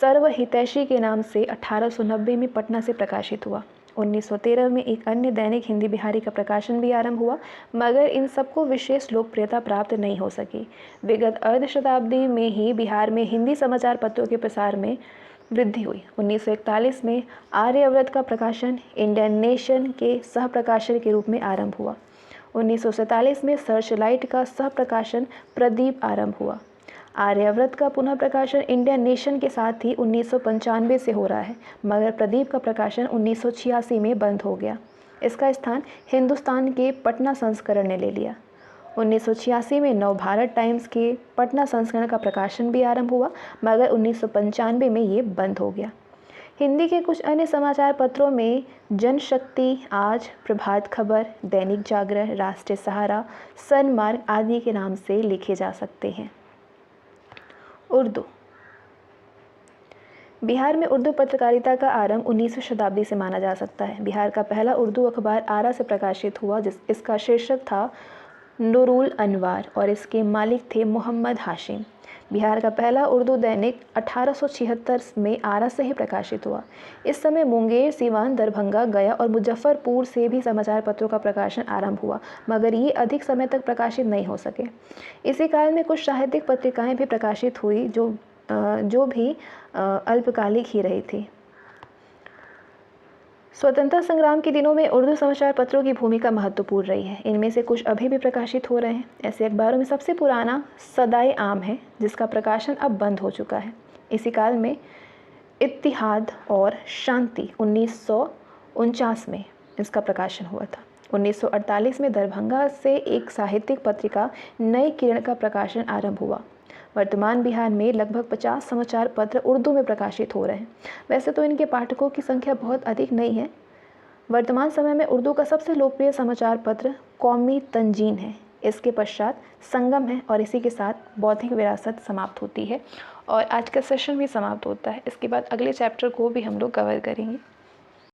सर्वहितैषी के नाम से 1890 में पटना से प्रकाशित हुआ। 1913 में एक अन्य दैनिक हिंदी बिहारी का प्रकाशन भी आरंभ हुआ, मगर इन सबको विशेष लोकप्रियता प्राप्त नहीं हो सकी। विगत अर्ध शताब्दी में ही बिहार में हिंदी समाचार पत्रों के प्रसार में वृद्धि हुई। 1941 में आर्यव्रत का प्रकाशन इंडियन नेशन के सह प्रकाशन के रूप में आरंभ हुआ। 1947 में सर्चलाइट का सह प्रकाशन प्रदीप आरंभ हुआ। आर्यव्रत का पुनः प्रकाशन इंडियन नेशन के साथ ही 1995 से हो रहा है, मगर प्रदीप का प्रकाशन 1986 में बंद हो गया। इसका स्थान हिंदुस्तान के पटना संस्करण ने ले लिया। 1986 में नवभारत टाइम्स के पटना संस्करण का प्रकाशन भी आरंभ हुआ, मगर 1995 में ये बंद हो गया। हिंदी के कुछ अन्य समाचार पत्रों में जनशक्ति, आज, प्रभात खबर, दैनिक जागरण, राष्ट्रीय सहारा, सनमार्ग आदि के नाम से लिखे जा सकते हैं। उर्दू। बिहार में उर्दू पत्रकारिता का आरंभ 19वीं शताब्दी से माना जा सकता है। बिहार का पहला उर्दू अखबार आरा से प्रकाशित हुआ, इसका शीर्षक था नूरुल अनवार और इसके मालिक थे मोहम्मद हाशिम। बिहार का पहला उर्दू दैनिक 1876 में आरा से ही प्रकाशित हुआ। इस समय मुंगेर, सीवान, दरभंगा, गया और मुजफ्फरपुर से भी समाचार पत्रों का प्रकाशन आरंभ हुआ, मगर ये अधिक समय तक प्रकाशित नहीं हो सके। इसी काल में कुछ साहित्यिक पत्रिकाएं भी प्रकाशित हुई, जो भी अल्पकालिक ही रही थी। स्वतंत्रता संग्राम के दिनों में उर्दू समाचार पत्रों की भूमिका महत्वपूर्ण रही है। इनमें से कुछ अभी भी प्रकाशित हो रहे हैं। ऐसे अखबारों में सबसे पुराना सदाए आम है, जिसका प्रकाशन अब बंद हो चुका है। इसी काल में इत्तिहाद और शांति 1949 में इसका प्रकाशन हुआ था। 1948 में दरभंगा से एक साहित्यिक पत्रिका नई किरण का प्रकाशन आरंभ हुआ। वर्तमान बिहार में लगभग 50 समाचार पत्र उर्दू में प्रकाशित हो रहे हैं। वैसे तो इनके पाठकों की संख्या बहुत अधिक नहीं है। वर्तमान समय में उर्दू का सबसे लोकप्रिय समाचार पत्र कौमी तंजीन है। इसके पश्चात संगम है और इसी के साथ बौद्धिक विरासत समाप्त होती है और आज का सेशन भी समाप्त होता है। इसके बाद अगले चैप्टर को भी हम लोग कवर करेंगे।